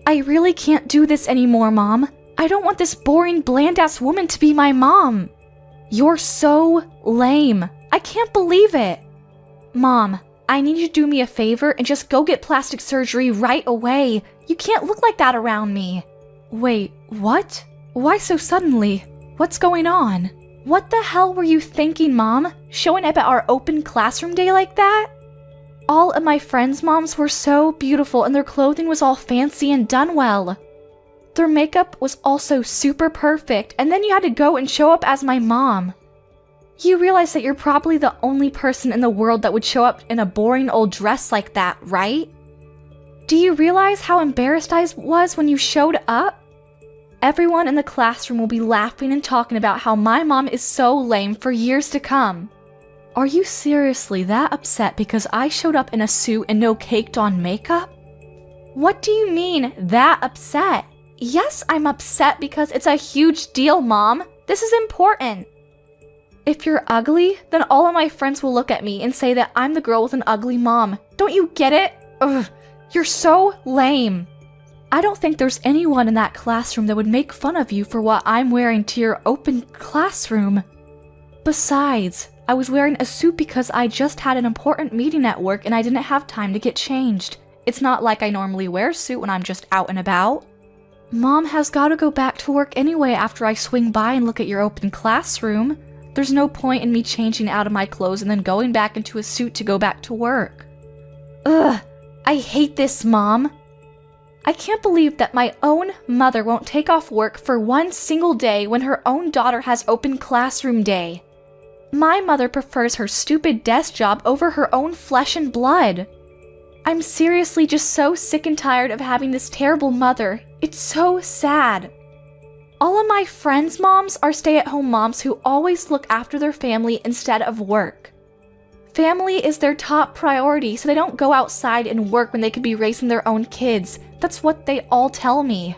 I really can't do this anymore, Mom. I don't want this boring, bland-ass woman to be my mom. You're so lame. I can't believe it. Mom, I need you to do me a favor and just go get plastic surgery right away. You can't look like that around me. Wait, what? Why so suddenly? What's going on? What the hell were you thinking, Mom? Showing up at our open classroom day like that? All of my friends' moms were so beautiful and their clothing was all fancy and done well. Their makeup was also super perfect, and then you had to go and show up as my mom. You realize that you're probably the only person in the world that would show up in a boring old dress like that, right? Do you realize how embarrassed I was when you showed up? Everyone in the classroom will be laughing and talking about how my mom is so lame for years to come. Are you seriously that upset because I showed up in a suit and no caked-on makeup? What do you mean, that upset? Yes, I'm upset because it's a huge deal, Mom. This is important. If you're ugly, then all of my friends will look at me and say that I'm the girl with an ugly mom. Don't you get it? Ugh, you're so lame. I don't think there's anyone in that classroom that would make fun of you for what I'm wearing to your open classroom. Besides, I was wearing a suit because I just had an important meeting at work and I didn't have time to get changed. It's not like I normally wear a suit when I'm just out and about. Mom has got to go back to work anyway after I swing by and look at your open classroom. There's no point in me changing out of my clothes and then going back into a suit to go back to work. Ugh, I hate this, Mom. I can't believe that my own mother won't take off work for one single day when her own daughter has open classroom day. My mother prefers her stupid desk job over her own flesh and blood. I'm seriously just so sick and tired of having this terrible mother. It's so sad. All of my friends' moms are stay-at-home moms who always look after their family instead of work. Family is their top priority, so they don't go outside and work when they could be raising their own kids. That's what they all tell me.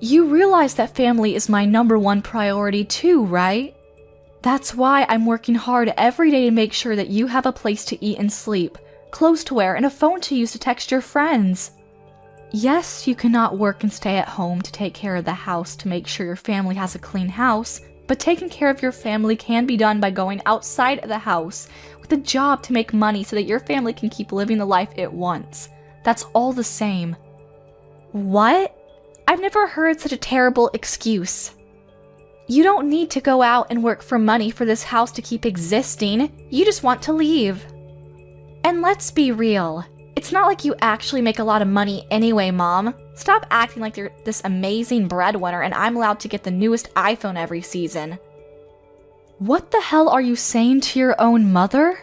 You realize that family is my #1 priority too, right? That's why I'm working hard every day to make sure that you have a place to eat and sleep, clothes to wear, and a phone to use to text your friends. Yes, you cannot work and stay at home to take care of the house to make sure your family has a clean house, but taking care of your family can be done by going outside of the house with a job to make money so that your family can keep living the life it wants. That's all the same. What? I've never heard such a terrible excuse. You don't need to go out and work for money for this house to keep existing. You just want to leave. And let's be real. It's not like you actually make a lot of money anyway, Mom. Stop acting like you're this amazing breadwinner and I'm allowed to get the newest iPhone every season. What the hell are you saying to your own mother?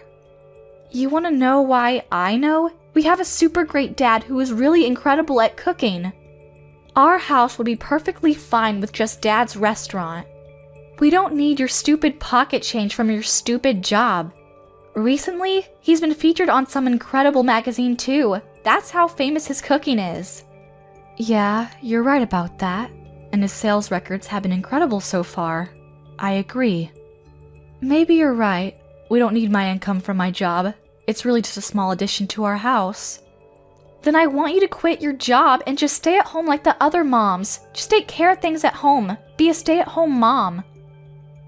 You want to know why I know? We have a super great dad who is really incredible at cooking. Our house would be perfectly fine with just Dad's restaurant. We don't need your stupid pocket change from your stupid job. Recently, he's been featured on some incredible magazine too. That's how famous his cooking is. Yeah, you're right about that. And his sales records have been incredible so far. I agree. Maybe you're right. We don't need my income from my job. It's really just a small addition to our house. Then I want you to quit your job and just stay at home like the other moms. Just take care of things at home. Be a stay-at-home mom.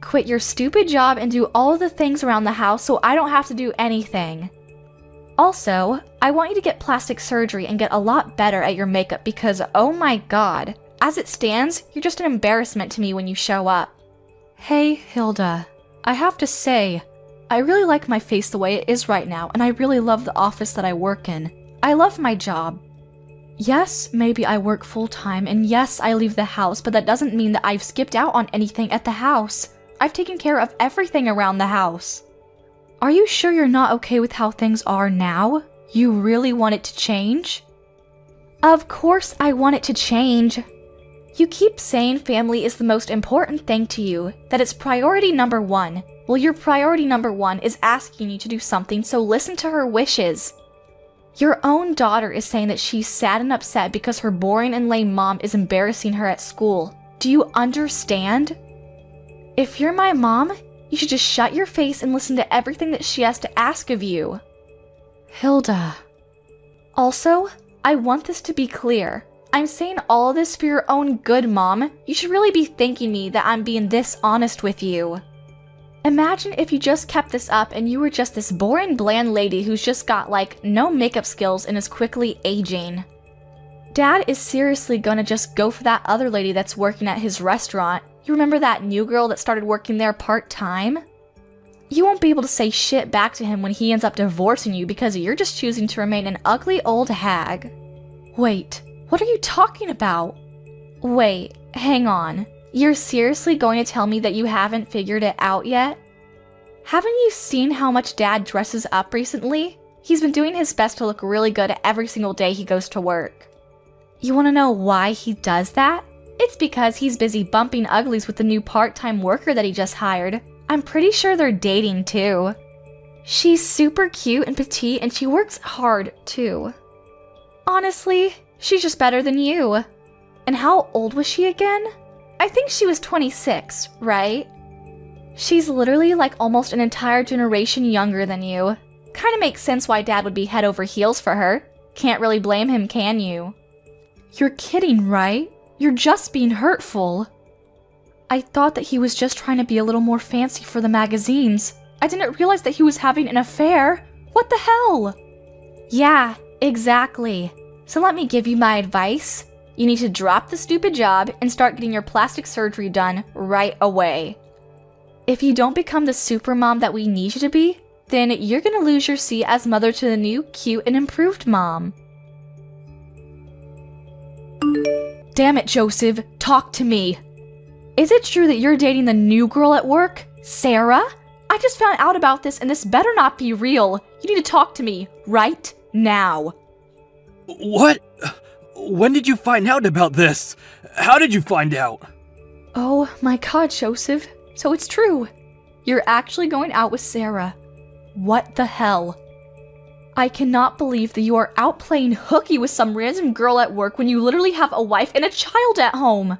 Quit your stupid job and do all of the things around the house so I don't have to do anything. Also, I want you to get plastic surgery and get a lot better at your makeup because, oh my god, as it stands, you're just an embarrassment to me when you show up. Hey, Hilda. I have to say, I really like my face the way it is right now, and I really love the office that I work in. I love my job. Yes, maybe I work full-time, and yes, I leave the house, but that doesn't mean that I've skipped out on anything at the house. I've taken care of everything around the house. Are you sure you're not okay with how things are now? You really want it to change? Of course I want it to change. You keep saying family is the most important thing to you, that it's priority #1. Well, your priority #1 is asking you to do something, so listen to her wishes. Your own daughter is saying that she's sad and upset because her boring and lame mom is embarrassing her at school. Do you understand? If you're my mom, you should just shut your face and listen to everything that she has to ask of you. Hilda. Also, I want this to be clear. I'm saying all of this for your own good, Mom. You should really be thanking me that I'm being this honest with you. Imagine if you just kept this up and you were just this boring, bland lady who's just got, no makeup skills and is quickly aging. Dad is seriously gonna just go for that other lady that's working at his restaurant. You remember that new girl that started working there part-time? You won't be able to say shit back to him when he ends up divorcing you because you're just choosing to remain an ugly old hag. Wait, what are you talking about? Wait, hang on. You're seriously going to tell me that you haven't figured it out yet? Haven't you seen how much Dad dresses up recently? He's been doing his best to look really good every single day he goes to work. You want to know why he does that? It's because he's busy bumping uglies with the new part-time worker that he just hired. I'm pretty sure they're dating too. She's super cute and petite and she works hard too. Honestly, she's just better than you. And how old was she again? I think she was 26, right? She's literally almost an entire generation younger than you. Kinda makes sense why Dad would be head over heels for her. Can't really blame him, can you? You're kidding, right? You're just being hurtful. I thought that he was just trying to be a little more fancy for the magazines. I didn't realize that he was having an affair. What the hell? Yeah, exactly. So let me give you my advice. You need to drop the stupid job and start getting your plastic surgery done right away. If you don't become the super mom that we need you to be, then you're gonna lose your seat as mother to the new, cute, and improved mom. Damn it, Joseph, talk to me. Is it true that you're dating the new girl at work, Sarah? I just found out about this and this better not be real. You need to talk to me right now. What? When did you find out about this? How did you find out? Oh my god, Joseph. So it's true. You're actually going out with Sarah. What the hell? I cannot believe that you are out playing hooky with some random girl at work when you literally have a wife and a child at home.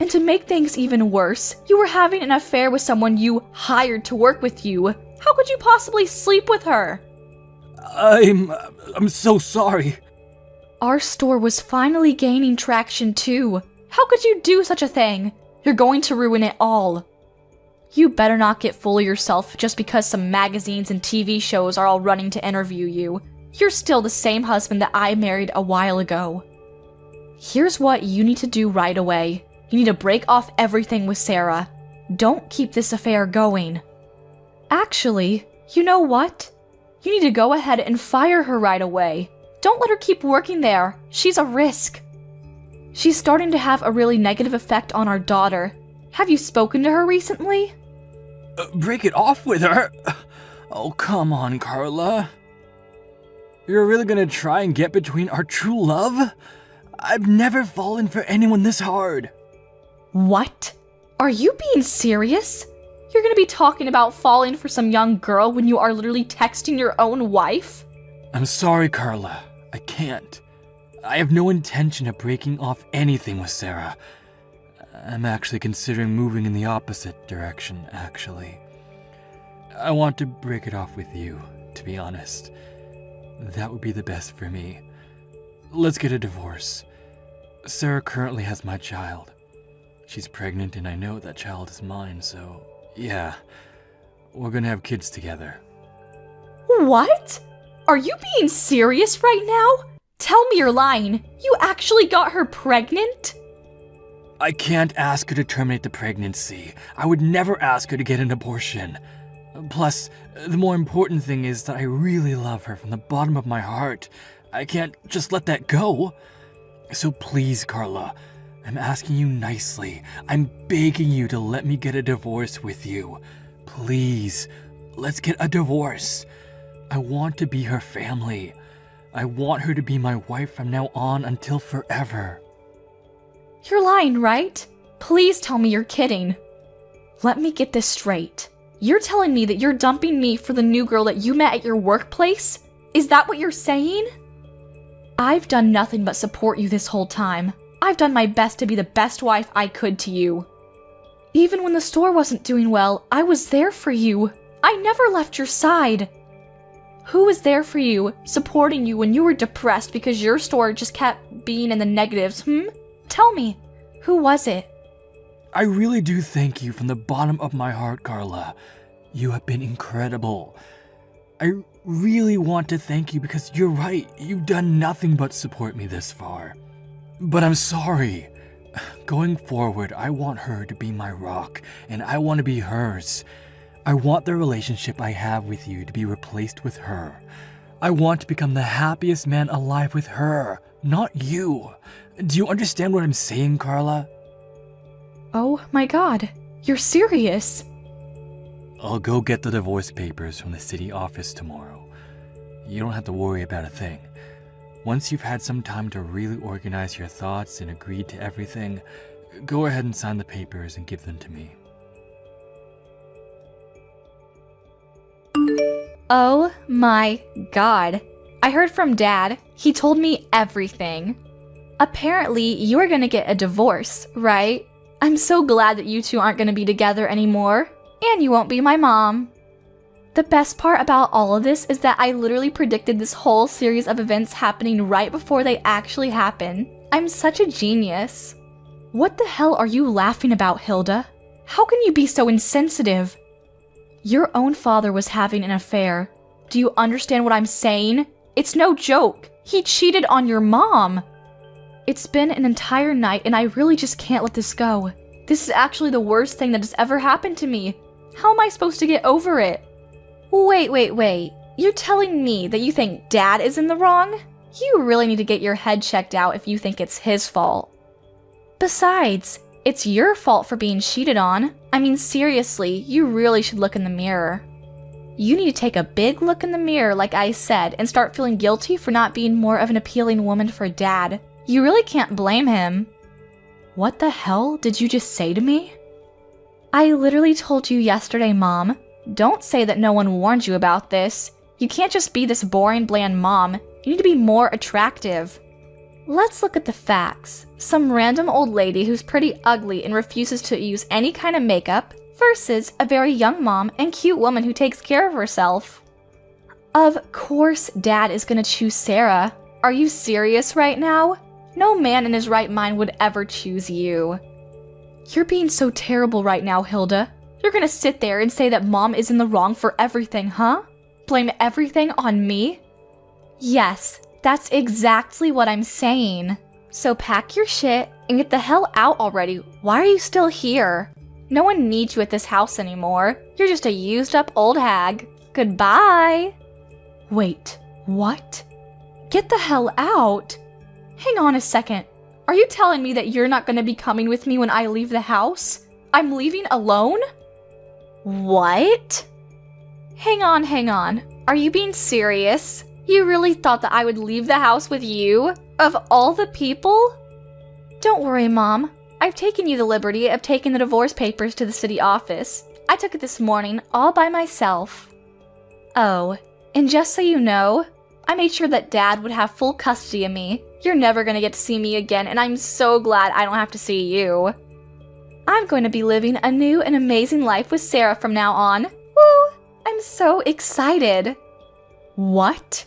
And to make things even worse, you were having an affair with someone you hired to work with you. How could you possibly sleep with her? I'm so sorry. Our store was finally gaining traction too. How could you do such a thing? You're going to ruin it all. You better not get full of yourself just because some magazines and TV shows are all running to interview you. You're still the same husband that I married a while ago. Here's what you need to do right away. You need to break off everything with Sarah. Don't keep this affair going. Actually, you know what? You need to go ahead and fire her right away. Don't let her keep working there. She's a risk. She's starting to have a really negative effect on our daughter. Have you spoken to her recently? Break it off with her? Oh, come on, Carla. You're really gonna try and get between our true love? I've never fallen for anyone this hard. What? Are you being serious? You're gonna be talking about falling for some young girl when you are literally texting your own wife? I'm sorry, Carla. I can't. I have no intention of breaking off anything with Sarah. I'm actually considering moving in the opposite direction, actually. I want to break it off with you, to be honest. That would be the best for me. Let's get a divorce. Sarah currently has my child. She's pregnant and I know that child is mine, so yeah, we're gonna have kids together. What? Are you being serious right now? Tell me you're lying. You actually got her pregnant? I can't ask her to terminate the pregnancy. I would never ask her to get an abortion. Plus, the more important thing is that I really love her from the bottom of my heart. I can't just let that go. So please, Carla, I'm asking you nicely. I'm begging you to let me get a divorce with you. Please, let's get a divorce. I want to be her family. I want her to be my wife from now on until forever. You're lying, right? Please tell me you're kidding. Let me get this straight. You're telling me that you're dumping me for the new girl that you met at your workplace? Is that what you're saying? I've done nothing but support you this whole time. I've done my best to be the best wife I could to you. Even when the store wasn't doing well, I was there for you. I never left your side. Who was there for you, supporting you when you were depressed because your story just kept being in the negatives, Tell me, who was it? I really do thank you from the bottom of my heart, Carla. You have been incredible. I really want to thank you because you're right, you've done nothing but support me this far. But I'm sorry. Going forward, I want her to be my rock, and I want to be hers. I want the relationship I have with you to be replaced with her. I want to become the happiest man alive with her, not you. Do you understand what I'm saying, Carla? Oh my god, you're serious? I'll go get the divorce papers from the city office tomorrow. You don't have to worry about a thing. Once you've had some time to really organize your thoughts and agreed to everything, go ahead and sign the papers and give them to me. Oh my god. I heard from Dad. He told me everything. Apparently, you are gonna get a divorce, right? I'm so glad that you two aren't gonna be together anymore. And you won't be my mom. The best part about all of this is that I literally predicted this whole series of events happening right before they actually happen. I'm such a genius. What the hell are you laughing about, Hilda? How can you be so insensitive? Your own father was having an affair. Do you understand what I'm saying? It's no joke. He cheated on your mom. It's been an entire night and I really just can't let this go. This is actually the worst thing that has ever happened to me. How am I supposed to get over it? Wait. You're telling me that you think Dad is in the wrong? You really need to get your head checked out if you think it's his fault. Besides, it's your fault for being cheated on. I mean, seriously, you really should look in the mirror. You need to take a big look in the mirror, like I said, and start feeling guilty for not being more of an appealing woman for Dad. You really can't blame him. What the hell did you just say to me? I literally told you yesterday, Mom. Don't say that no one warned you about this. You can't just be this boring, bland mom. You need to be more attractive. Let's look at the facts. Some random old lady who's pretty ugly and refuses to use any kind of makeup versus a very young mom and cute woman who takes care of herself. Of course Dad is gonna choose Sarah. Are you serious right now? No man in his right mind would ever choose you. You're being so terrible right now, Hilda. You're gonna sit there and say that Mom is in the wrong for everything, huh? Blame everything on me? Yes, that's exactly what I'm saying. So pack your shit and get the hell out already. Why are you still here? No one needs you at this house anymore. You're just a used up old hag. Goodbye. Wait, what? Get the hell out? Hang on a second. Are you telling me that you're not gonna be coming with me when I leave the house? I'm leaving alone? What? Hang on. Are you being serious? You really thought that I would leave the house with you? Of all the people? Don't worry, Mom. I've taken you the liberty of taking the divorce papers to the city office. I took it this morning all by myself. Oh, and just so you know, I made sure that Dad would have full custody of me. You're never gonna get to see me again, and I'm so glad I don't have to see you. I'm going to be living a new and amazing life with Sarah from now on. Woo! I'm so excited. What?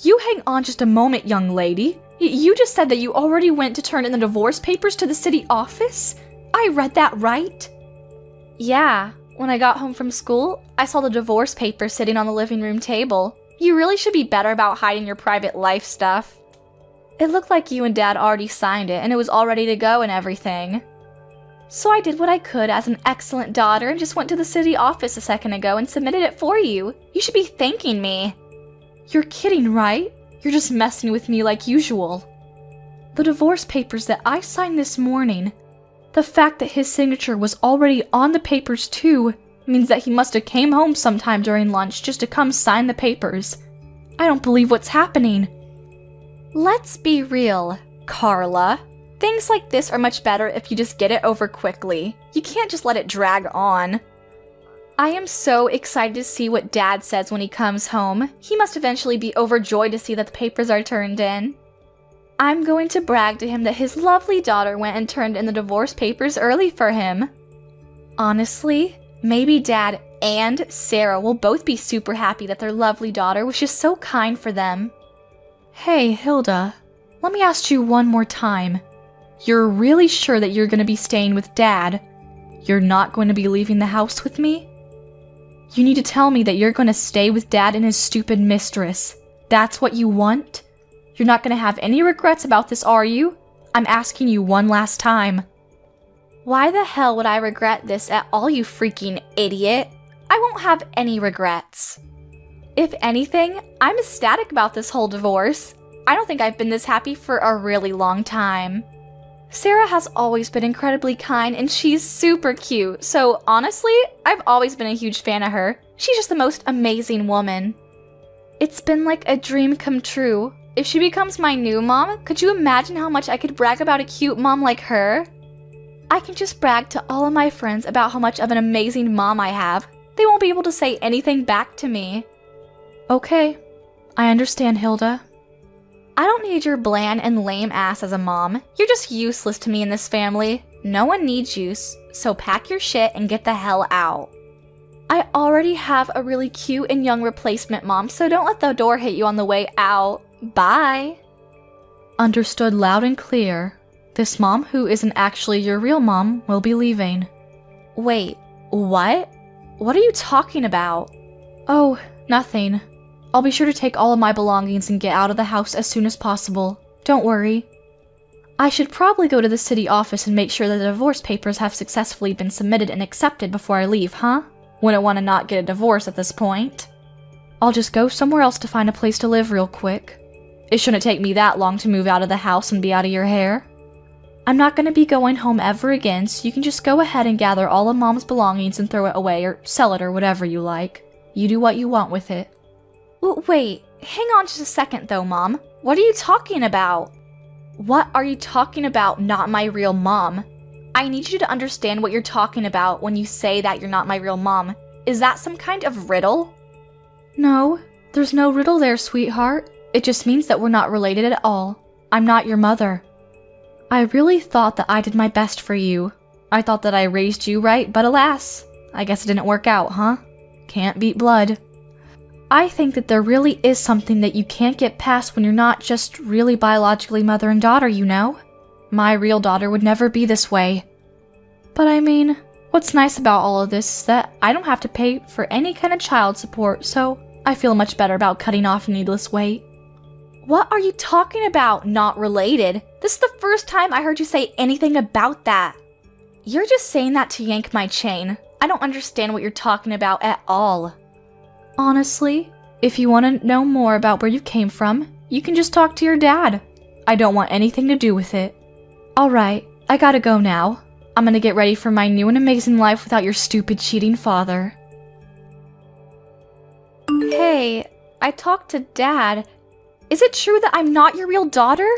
You hang on just a moment, young lady. You just said that you already went to turn in the divorce papers to the city office? I read that right? Yeah, when I got home from school, I saw the divorce papers sitting on the living room table. You really should be better about hiding your private life stuff. It looked like you and Dad already signed it and it was all ready to go and everything. So I did what I could as an excellent daughter and just went to the city office a second ago and submitted it for you. You should be thanking me. You're kidding, right? You're just messing with me like usual. The divorce papers that I signed this morning, the fact that his signature was already on the papers too, means that he must have came home sometime during lunch just to come sign the papers. I don't believe what's happening. Let's be real, Carla. Things like this are much better if you just get it over quickly. You can't just let it drag on. I am so excited to see what Dad says when he comes home. He must eventually be overjoyed to see that the papers are turned in. I'm going to brag to him that his lovely daughter went and turned in the divorce papers early for him. Honestly, maybe Dad and Sarah will both be super happy that their lovely daughter was just so kind for them. Hey, Hilda, let me ask you one more time. You're really sure that you're going to be staying with Dad? You're not going to be leaving the house with me? You need to tell me that you're going to stay with Dad and his stupid mistress. That's what you want? You're not going to have any regrets about this, are you? I'm asking you one last time. Why the hell would I regret this at all, you freaking idiot? I won't have any regrets. If anything, I'm ecstatic about this whole divorce. I don't think I've been this happy for a really long time. Sarah has always been incredibly kind and she's super cute, so honestly, I've always been a huge fan of her. She's just the most amazing woman. It's been like a dream come true. If she becomes my new mom, could you imagine how much I could brag about a cute mom like her? I can just brag to all of my friends about how much of an amazing mom I have. They won't be able to say anything back to me. Okay, I understand, Hilda. I don't need your bland and lame ass as a mom. You're just useless to me in this family. No one needs you, so pack your shit and get the hell out. I already have a really cute and young replacement mom, so don't let the door hit you on the way out. Bye. Understood loud and clear. This mom, who isn't actually your real mom, will be leaving. Wait, what? What are you talking about? Oh, nothing. I'll be sure to take all of my belongings and get out of the house as soon as possible. Don't worry. I should probably go to the city office and make sure that the divorce papers have successfully been submitted and accepted before I leave, huh? Wouldn't want to not get a divorce at this point. I'll just go somewhere else to find a place to live real quick. It shouldn't take me that long to move out of the house and be out of your hair. I'm not going to be going home ever again, so you can just go ahead and gather all of Mom's belongings and throw it away or sell it or whatever you like. You do what you want with it. Wait, hang on just a second though, Mom. What are you talking about? What are you talking about, not my real mom? I need you to understand what you're talking about when you say that you're not my real mom. Is that some kind of riddle? No, there's no riddle there, sweetheart. It just means that we're not related at all. I'm not your mother. I really thought that I did my best for you. I thought that I raised you right, but alas, I guess it didn't work out, huh? Can't beat blood. I think that there really is something that you can't get past when you're not just really biologically mother and daughter, you know? My real daughter would never be this way. But I mean, what's nice about all of this is that I don't have to pay for any kind of child support, so I feel much better about cutting off needless weight. What are you talking about, not related? This is the first time I heard you say anything about that. You're just saying that to yank my chain. I don't understand what you're talking about at all. Honestly, if you want to know more about where you came from, you can just talk to your dad. I don't want anything to do with it. Alright, I gotta go now. I'm gonna get ready for my new and amazing life without your stupid cheating father. Hey, I talked to Dad. Is it true that I'm not your real daughter?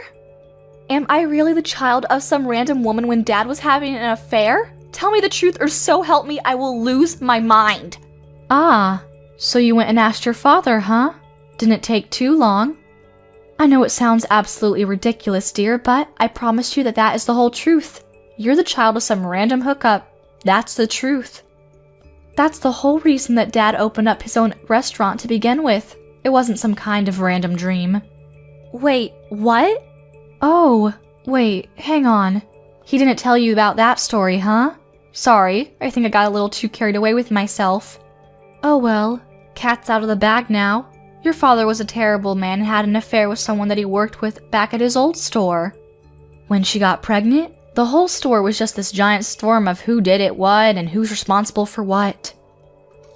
Am I really the child of some random woman when Dad was having an affair? Tell me the truth or so help me I will lose my mind. Ah, so you went and asked your father, huh? Didn't take too long. I know it sounds absolutely ridiculous, dear, but I promise you that that is the whole truth. You're the child of some random hookup. That's the truth. That's the whole reason that Dad opened up his own restaurant to begin with. It wasn't some kind of random dream. Wait, what? Oh, wait, hang on. He didn't tell you about that story, huh? Sorry, I think I got a little too carried away with myself. Oh well, cat's out of the bag now. Your father was a terrible man and had an affair with someone that he worked with back at his old store. When she got pregnant, the whole store was just this giant storm of who did it what and who's responsible for what.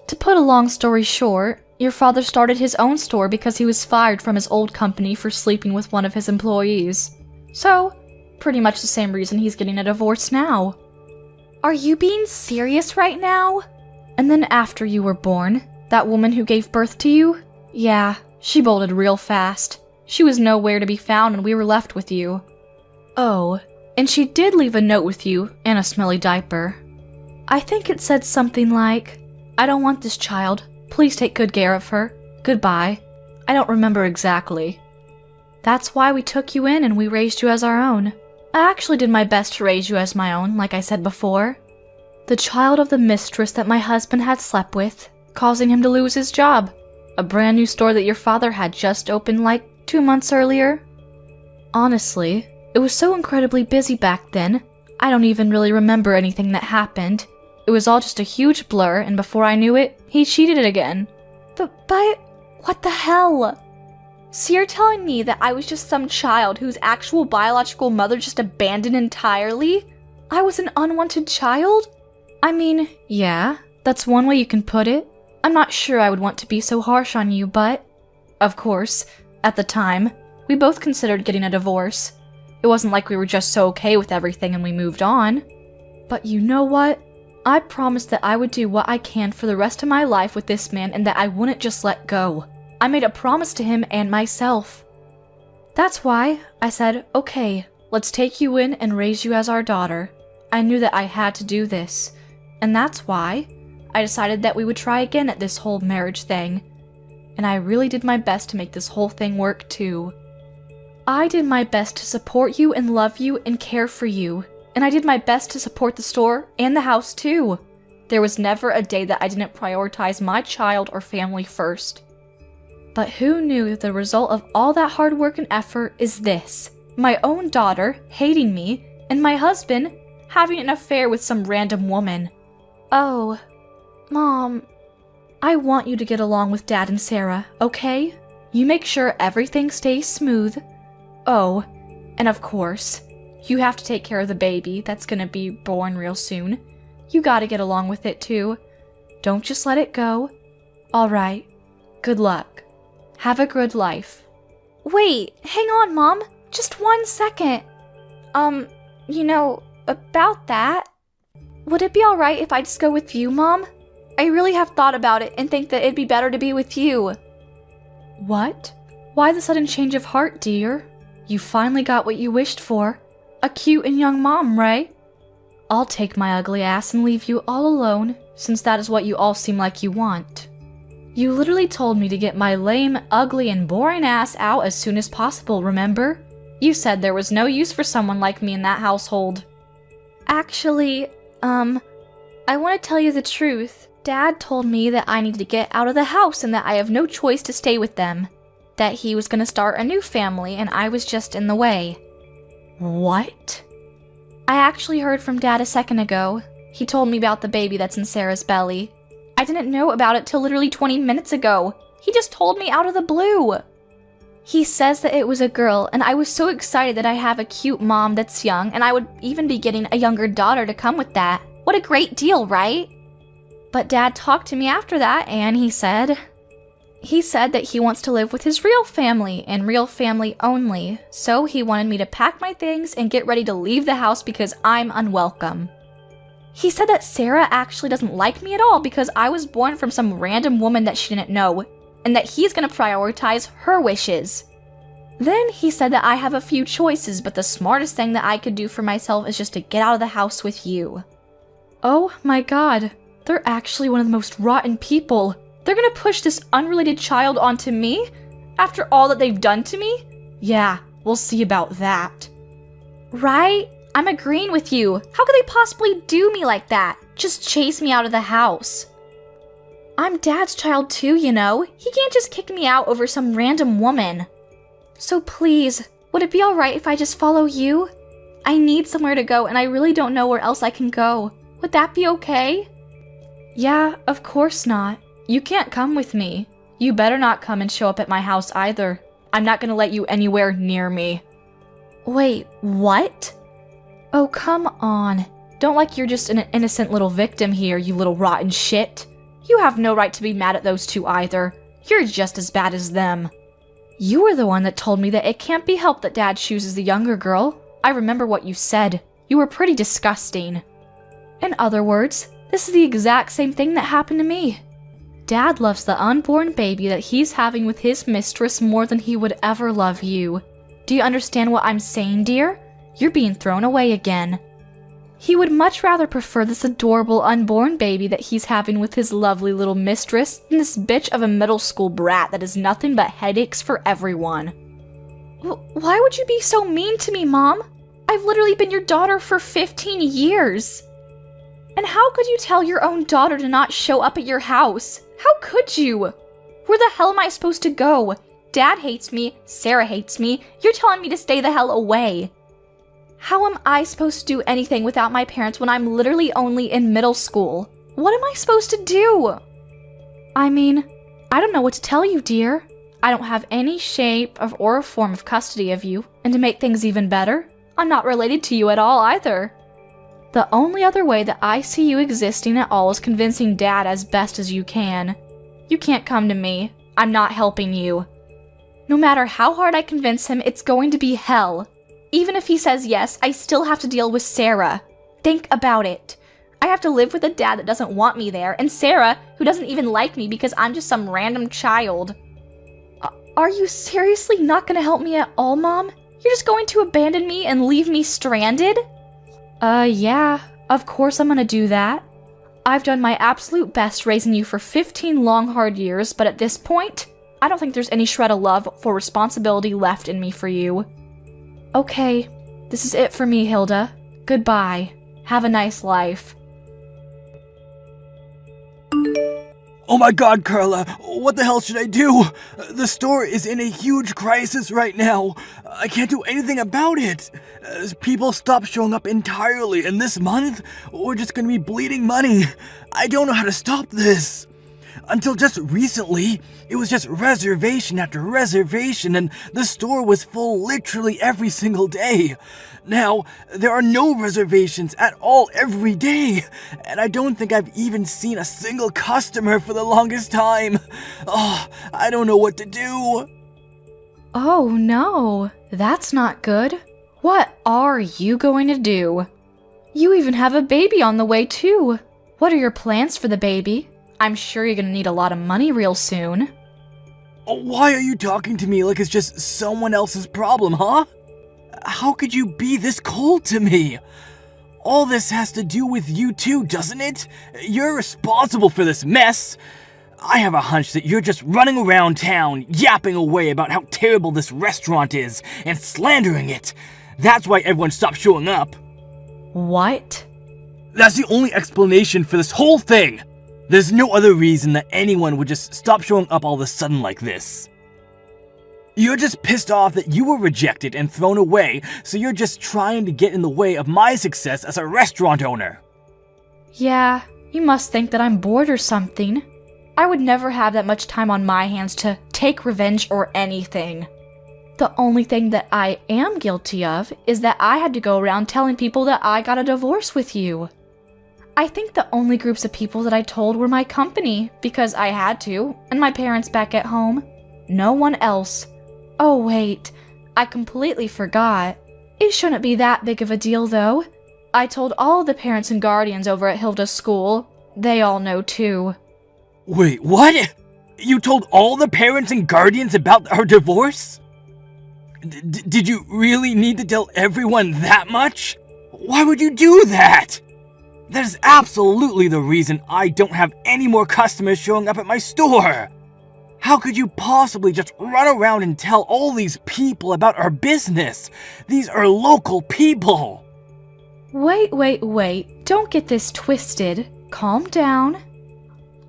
To put a long story short, your father started his own store because he was fired from his old company for sleeping with one of his employees. So, pretty much the same reason he's getting a divorce now. Are you being serious right now? And then after you were born, that woman who gave birth to you? Yeah, she bolted real fast. She was nowhere to be found and we were left with you. Oh, and she did leave a note with you and a smelly diaper. I think it said something like, I don't want this child. Please take good care of her. Goodbye. I don't remember exactly. That's why we took you in and we raised you as our own. I actually did my best to raise you as my own, like I said before. The child of the mistress that my husband had slept with, causing him to lose his job. A brand new store that your father had just opened like 2 months earlier. Honestly, it was so incredibly busy back then, I don't even really remember anything that happened. It was all just a huge blur, and before I knew it, he cheated it again. But what the hell? So you're telling me that I was just some child whose actual biological mother just abandoned entirely? I was an unwanted child? I mean, yeah, that's one way you can put it. I'm not sure I would want to be so harsh on you, but... Of course, at the time, we both considered getting a divorce. It wasn't like we were just so okay with everything and we moved on. But you know what? I promised that I would do what I can for the rest of my life with this man and that I wouldn't just let go. I made a promise to him and myself. That's why I said, okay, let's take you in and raise you as our daughter. I knew that I had to do this. And that's why I decided that we would try again at this whole marriage thing. And I really did my best to make this whole thing work too. I did my best to support you and love you and care for you. And I did my best to support the store and the house too. There was never a day that I didn't prioritize my child or family first. But who knew that the result of all that hard work and effort is this? My own daughter hating me, and my husband having an affair with some random woman. Oh, Mom, I want you to get along with Dad and Sarah, okay? You make sure everything stays smooth. Oh, and of course, you have to take care of the baby that's gonna be born real soon. You gotta get along with it too. Don't just let it go. Alright, good luck. Have a good life. Wait, hang on, Mom. Just 1 second. About that. Would it be alright if I just go with you, Mom? I really have thought about it and think that it'd be better to be with you. What? Why the sudden change of heart, dear? You finally got what you wished for. A cute and young mom, right? I'll take my ugly ass and leave you all alone, since that is what you all seem like you want. You literally told me to get my lame, ugly, and boring ass out as soon as possible, remember? You said there was no use for someone like me in that household. Actually, I want to tell you the truth. Dad told me that I need to get out of the house and that I have no choice to stay with them. That he was going to start a new family and I was just in the way. What? I actually heard from Dad a second ago. He told me about the baby that's in Sarah's belly. I didn't know about it till literally 20 minutes ago. He just told me out of the blue. He says that it was a girl, and I was so excited that I have a cute mom that's young, and I would even be getting a younger daughter to come with that. What a great deal, right? But Dad talked to me after that, and he said that he wants to live with his real family, and real family only. So he wanted me to pack my things and get ready to leave the house because I'm unwelcome. He said that Sarah actually doesn't like me at all because I was born from some random woman that she didn't know, and that he's gonna prioritize her wishes. Then he said that I have a few choices, but the smartest thing that I could do for myself is just to get out of the house with you. Oh my god, they're actually one of the most rotten people. They're gonna push this unrelated child onto me? After all that they've done to me? Yeah, we'll see about that. Right? I'm agreeing with you. How could they possibly do me like that? Just chase me out of the house. I'm Dad's child too, you know. He can't just kick me out over some random woman. So please, would it be alright if I just follow you? I need somewhere to go and I really don't know where else I can go. Would that be okay? Yeah, of course not. You can't come with me. You better not come and show up at my house either. I'm not gonna let you anywhere near me. Wait, what? Oh, come on. Don't like you're just an innocent little victim here, you little rotten shit. You have no right to be mad at those two either. You're just as bad as them. You were the one that told me that it can't be helped that Dad chooses the younger girl. I remember what you said. You were pretty disgusting. In other words, this is the exact same thing that happened to me. Dad loves the unborn baby that he's having with his mistress more than he would ever love you. Do you understand what I'm saying, dear? You're being thrown away again. He would much rather prefer this adorable unborn baby that he's having with his lovely little mistress than this bitch of a middle school brat that is nothing but headaches for everyone. Why would you be so mean to me, Mom? I've literally been your daughter for 15 years. And how could you tell your own daughter to not show up at your house? How could you? Where the hell am I supposed to go? Dad hates me, Sarah hates me, you're telling me to stay the hell away. How am I supposed to do anything without my parents when I'm literally only in middle school? What am I supposed to do? I mean, I don't know what to tell you, dear. I don't have any shape or form of custody of you, and to make things even better, I'm not related to you at all either. The only other way that I see you existing at all is convincing Dad as best as you can. You can't come to me. I'm not helping you. No matter how hard I convince him, it's going to be hell. Even if he says yes, I still have to deal with Sarah. Think about it. I have to live with a dad that doesn't want me there, and Sarah, who doesn't even like me because I'm just some random child. Are you seriously not going to help me at all, Mom? You're just going to abandon me and leave me stranded? Yeah, of course I'm gonna do that. I've done my absolute best raising you for 15 long hard years, but at this point, I don't think there's any shred of love or responsibility left in me for you. Okay, this is it for me, Hilda. Goodbye. Have a nice life. Oh my god, Carla, what the hell should I do? The store is in a huge crisis right now. I can't do anything about it. People stop showing up entirely, and this month, we're just gonna be bleeding money. I don't know how to stop this. Until just recently, it was just reservation after reservation, and the store was full literally every single day. Now, there are no reservations at all every day, and I don't think I've even seen a single customer for the longest time. Oh, I don't know what to do. Oh no, that's not good. What are you going to do? You even have a baby on the way too. What are your plans for the baby? I'm sure you're gonna need a lot of money real soon. Why are you talking to me like it's just someone else's problem, huh? How could you be this cold to me? All this has to do with you too, doesn't it? You're responsible for this mess. I have a hunch that you're just running around town, yapping away about how terrible this restaurant is, and slandering it. That's why everyone stopped showing up. What? That's the only explanation for this whole thing. There's no other reason that anyone would just stop showing up all of a sudden like this. You're just pissed off that you were rejected and thrown away, so you're just trying to get in the way of my success as a restaurant owner. Yeah, you must think that I'm bored or something. I would never have that much time on my hands to take revenge or anything. The only thing that I am guilty of is that I had to go around telling people that I got a divorce with you. I think the only groups of people that I told were my company, because I had to, and my parents back at home. No one else. Oh wait, I completely forgot. It shouldn't be that big of a deal though. I told all the parents and guardians over at Hilda's school. They all know too. Wait, what? You told all the parents and guardians about our divorce? Did you really need to tell everyone that much? Why would you do that? That is absolutely the reason I don't have any more customers showing up at my store. How could you possibly just run around and tell all these people about our business? These are local people. Wait. Don't get this twisted. Calm down.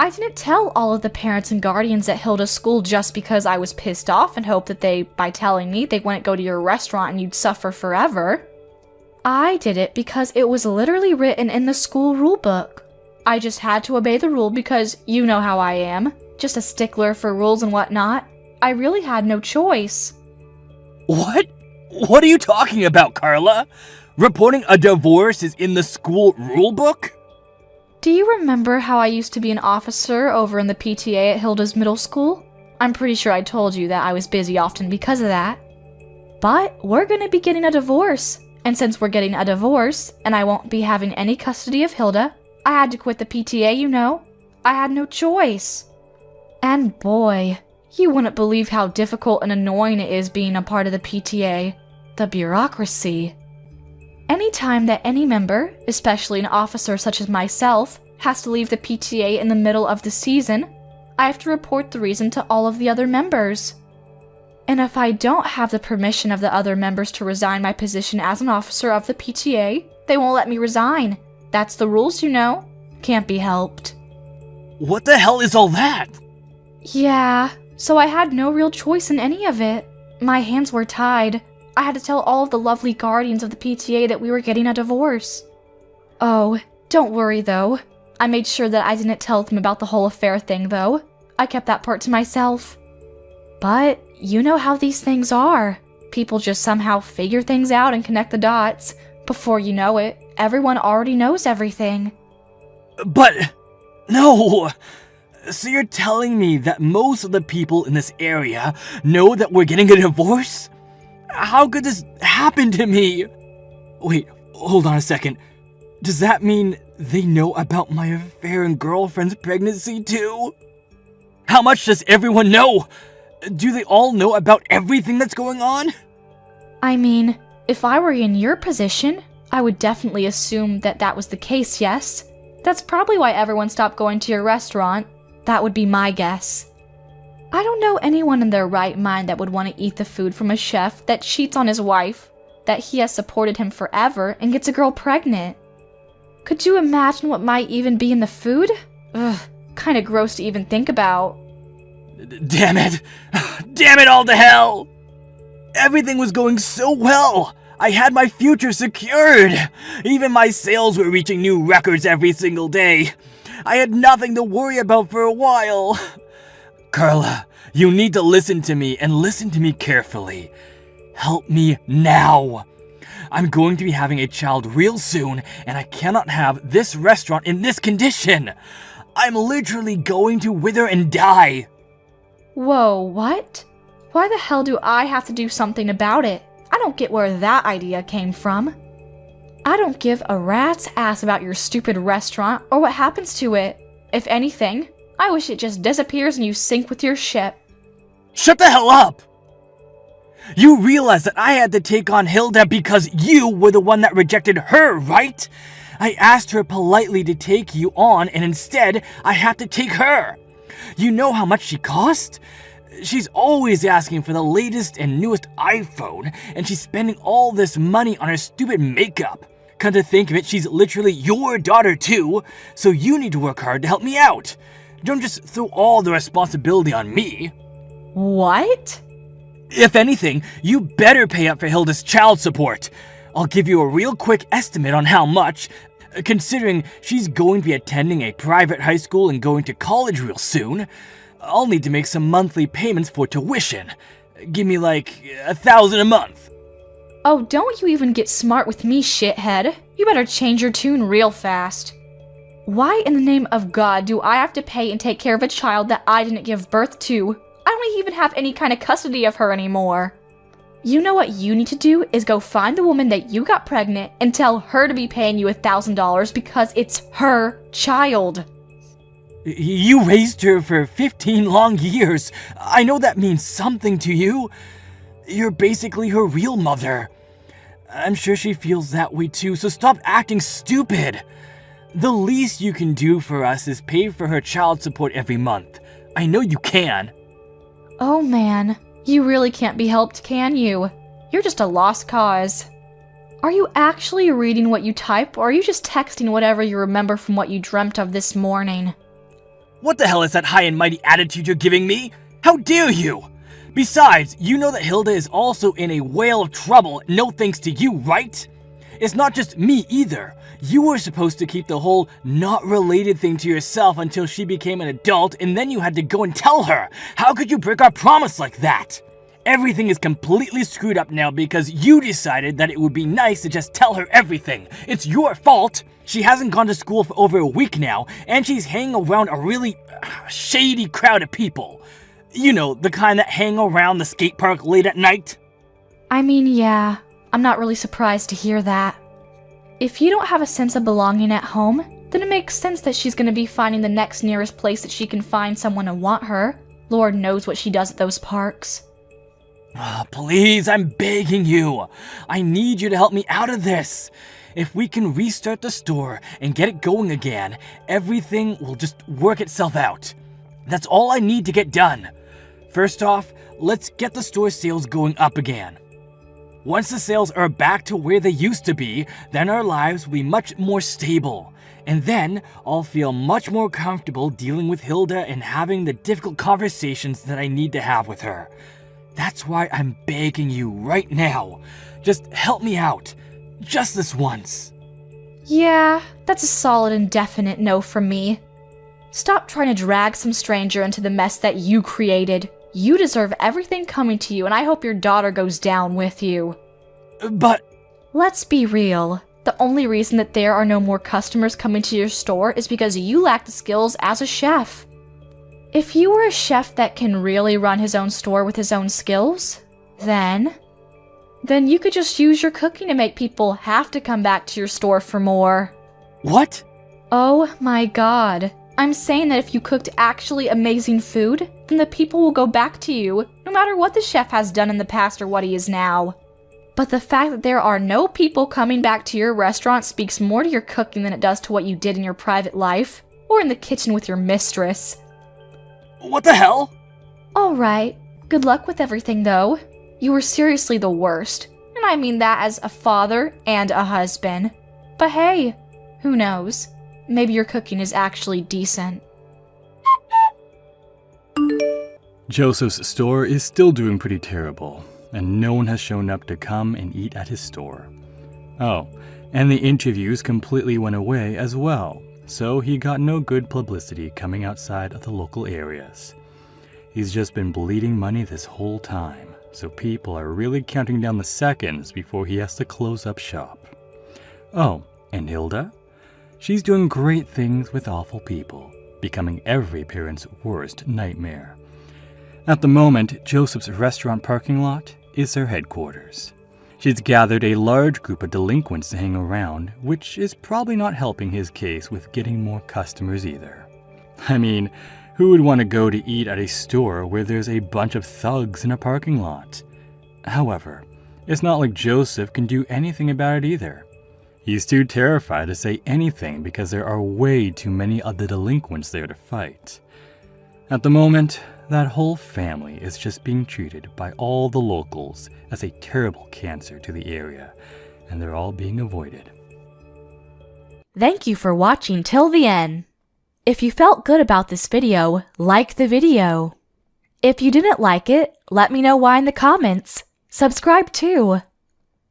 I didn't tell all of the parents and guardians at Hilda's school just because I was pissed off and hoped that by telling me, they wouldn't go to your restaurant and you'd suffer forever. I did it because it was literally written in the school rule book. I just had to obey the rule because you know how I am. Just a stickler for rules and whatnot. I really had no choice. What? What are you talking about, Carla? Reporting a divorce is in the school rule book? Do you remember how I used to be an officer over in the PTA at Hilda's middle school? I'm pretty sure I told you that I was busy often because of that. But we're gonna be getting a divorce. And since we're getting a divorce, and I won't be having any custody of Hilda, I had to quit the PTA, you know. I had no choice. And boy, you wouldn't believe how difficult and annoying it is being a part of the PTA. The bureaucracy. Anytime that any member, especially an officer such as myself, has to leave the PTA in the middle of the season, I have to report the reason to all of the other members. And if I don't have the permission of the other members to resign my position as an officer of the PTA, they won't let me resign. That's the rules, you know. Can't be helped. What the hell is all that? Yeah, so I had no real choice in any of it. My hands were tied. I had to tell all of the lovely guardians of the PTA that we were getting a divorce. Oh, don't worry though. I made sure that I didn't tell them about the whole affair thing though. I kept that part to myself. But you know how these things are. People just somehow figure things out and connect the dots. Before you know it, everyone already knows everything. But, no! So you're telling me that most of the people in this area know that we're getting a divorce? How could this happen to me? Wait, hold on a second. Does that mean they know about my affair and girlfriend's pregnancy too? How much does everyone know? Do they all know about everything that's going on? I mean, if I were in your position, I would definitely assume that that was the case, yes? That's probably why everyone stopped going to your restaurant. That would be my guess. I don't know anyone in their right mind that would want to eat the food from a chef that cheats on his wife, that he has supported him forever and gets a girl pregnant. Could you imagine what might even be in the food? Ugh, kinda gross to even think about. Damn it! Damn it all to hell! Everything was going so well! I had my future secured! Even my sales were reaching new records every single day. I had nothing to worry about for a while. Carla, you need to listen to me and listen to me carefully. Help me now. I'm going to be having a child real soon, and I cannot have this restaurant in this condition. I'm literally going to wither and die. Whoa, what? Why the hell do I have to do something about it? I don't get where that idea came from. I don't give a rat's ass about your stupid restaurant or what happens to it. If anything, I wish it just disappears and you sink with your ship. Shut the hell up! You realize that I had to take on Hilda because you were the one that rejected her, right? I asked her politely to take you on, and instead, I had to take her. You know how much she cost? She's always asking for the latest and newest iPhone, and she's spending all this money on her stupid makeup. Come to think of it, she's literally your daughter too, so you need to work hard to help me out. Don't just throw all the responsibility on me. What? If anything, you better pay up for Hilda's child support. I'll give you a real quick estimate on how much, considering she's going to be attending a private high school and going to college real soon. I'll need to make some monthly payments for tuition. Give me like $1,000 a month. Oh, don't you even get smart with me, shithead. You better change your tune real fast. Why in the name of God do I have to pay and take care of a child that I didn't give birth to? I don't even have any kind of custody of her anymore. You know what you need to do is go find the woman that you got pregnant and tell her to be paying you $1,000 because it's her child. You raised her for 15 long years. I know that means something to you. You're basically her real mother. I'm sure she feels that way too, so stop acting stupid. The least you can do for us is pay for her child support every month. I know you can. Oh man, you really can't be helped, can you? You're just a lost cause. Are you actually reading what you type, or are you just texting whatever you remember from what you dreamt of this morning? What the hell is that high and mighty attitude you're giving me? How dare you? Besides, you know that Hilda is also in a whale of trouble, no thanks to you, right? It's not just me either. You were supposed to keep the whole not related thing to yourself until she became an adult, and then you had to go and tell her. How could you break our promise like that? Everything is completely screwed up now because you decided that it would be nice to just tell her everything. It's your fault. She hasn't gone to school for over a week now, and she's hanging around a really shady crowd of people. You know, the kind that hang around the skate park late at night. I mean, yeah, I'm not really surprised to hear that. If you don't have a sense of belonging at home, then it makes sense that she's gonna be finding the next nearest place that she can find someone to want her. Lord knows what she does at those parks. Please, I'm begging you. I need you to help me out of this. If we can restart the store and get it going again, everything will just work itself out. That's all I need to get done. First off, let's get the store sales going up again. Once the sales are back to where they used to be, then our lives will be much more stable. And then I'll feel much more comfortable dealing with Hilda and having the difficult conversations that I need to have with her. That's why I'm begging you right now. Just help me out. Just this once. Yeah, that's a solid and definite no from me. Stop trying to drag some stranger into the mess that you created. You deserve everything coming to you, and I hope your daughter goes down with you. But... Let's be real. The only reason that there are no more customers coming to your store is because you lack the skills as a chef. If you were a chef that can really run his own store with his own skills, then you could just use your cooking to make people have to come back to your store for more. What? Oh my god. I'm saying that if you cooked actually amazing food, then the people will go back to you, no matter what the chef has done in the past or what he is now. But the fact that there are no people coming back to your restaurant speaks more to your cooking than it does to what you did in your private life, or in the kitchen with your mistress. What the hell? Alright, good luck with everything though. You were seriously the worst, and I mean that as a father and a husband. But hey, who knows? Maybe your cooking is actually decent. Joseph's store is still doing pretty terrible, and no one has shown up to come and eat at his store. Oh, and the interviews completely went away as well, so he got no good publicity coming outside of the local areas. He's just been bleeding money this whole time, so people are really counting down the seconds before he has to close up shop. Oh, and Hilda? She's doing great things with awful people, becoming every parent's worst nightmare. At the moment, Joseph's restaurant parking lot is their headquarters. She's gathered a large group of delinquents to hang around, which is probably not helping his case with getting more customers either. I mean, who would want to go to eat at a store where there's a bunch of thugs in a parking lot? However, it's not like Joseph can do anything about it either. He's too terrified to say anything because there are way too many of the delinquents there to fight. At the moment, that whole family is just being treated by all the locals as a terrible cancer to the area, and they're all being avoided. Thank you for watching till the end. If you felt good about this video, like the video. If you didn't like it, let me know why in the comments. Subscribe too.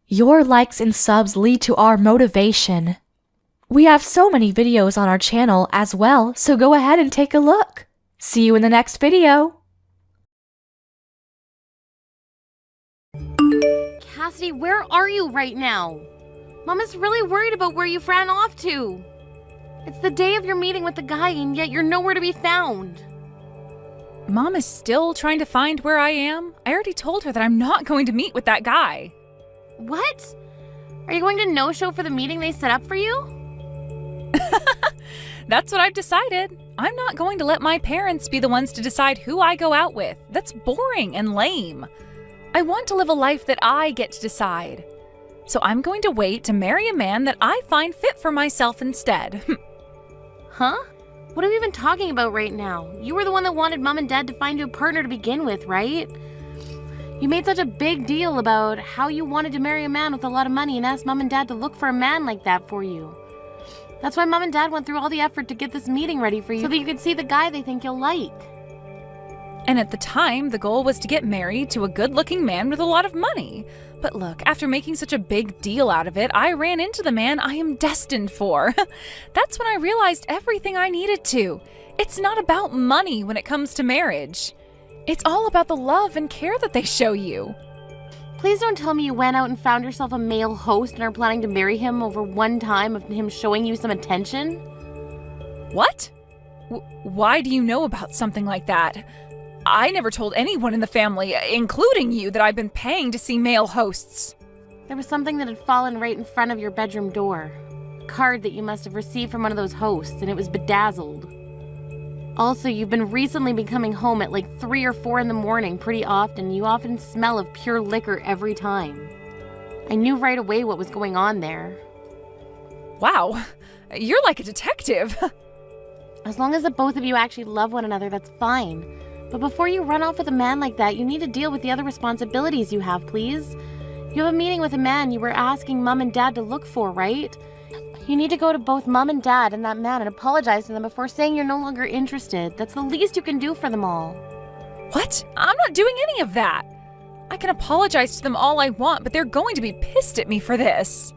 Your likes and subs lead to our motivation. We have so many videos on our channel as well, so go ahead and take a look. See you in the next video. Cassidy, where are you right now? Mom is really worried about where you ran off to. It's the day of your meeting with the guy, and yet you're nowhere to be found. Mom is still trying to find where I am. I already told her that I'm not going to meet with that guy. What? Are you going to no-show for the meeting they set up for you? That's what I've decided. I'm not going to let my parents be the ones to decide who I go out with. That's boring and lame. I want to live a life that I get to decide. So I'm going to wait to marry a man that I find fit for myself instead. Huh? What are we even talking about right now? You were the one that wanted Mom and Dad to find you a partner to begin with, right? You made such a big deal about how you wanted to marry a man with a lot of money and asked Mom and Dad to look for a man like that for you. That's why Mom and Dad went through all the effort to get this meeting ready for you so that you could see the guy they think you'll like. And at the time, the goal was to get married to a good-looking man with a lot of money. But look, after making such a big deal out of it, I ran into the man I am destined for. That's when I realized everything I needed to. It's not about money when it comes to marriage. It's all about the love and care that they show you. Please don't tell me you went out and found yourself a male host and are planning to marry him over one time of him showing you some attention? What? Why do you know about something like that? I never told anyone in the family, including you, that I've been paying to see male hosts. There was something that had fallen right in front of your bedroom door. A card that you must have received from one of those hosts, and it was bedazzled. Also, you've been recently coming home at like 3 or 4 in the morning pretty often. You often smell of pure liquor every time. I knew right away what was going on there. Wow, you're like a detective. As long as the both of you actually love one another, that's fine. But before you run off with a man like that, you need to deal with the other responsibilities you have, please. You have a meeting with a man you were asking Mom and Dad to look for, right? You need to go to both Mom and Dad and that man and apologize to them before saying you're no longer interested. That's the least you can do for them all. What? I'm not doing any of that. I can apologize to them all I want, but they're going to be pissed at me for this.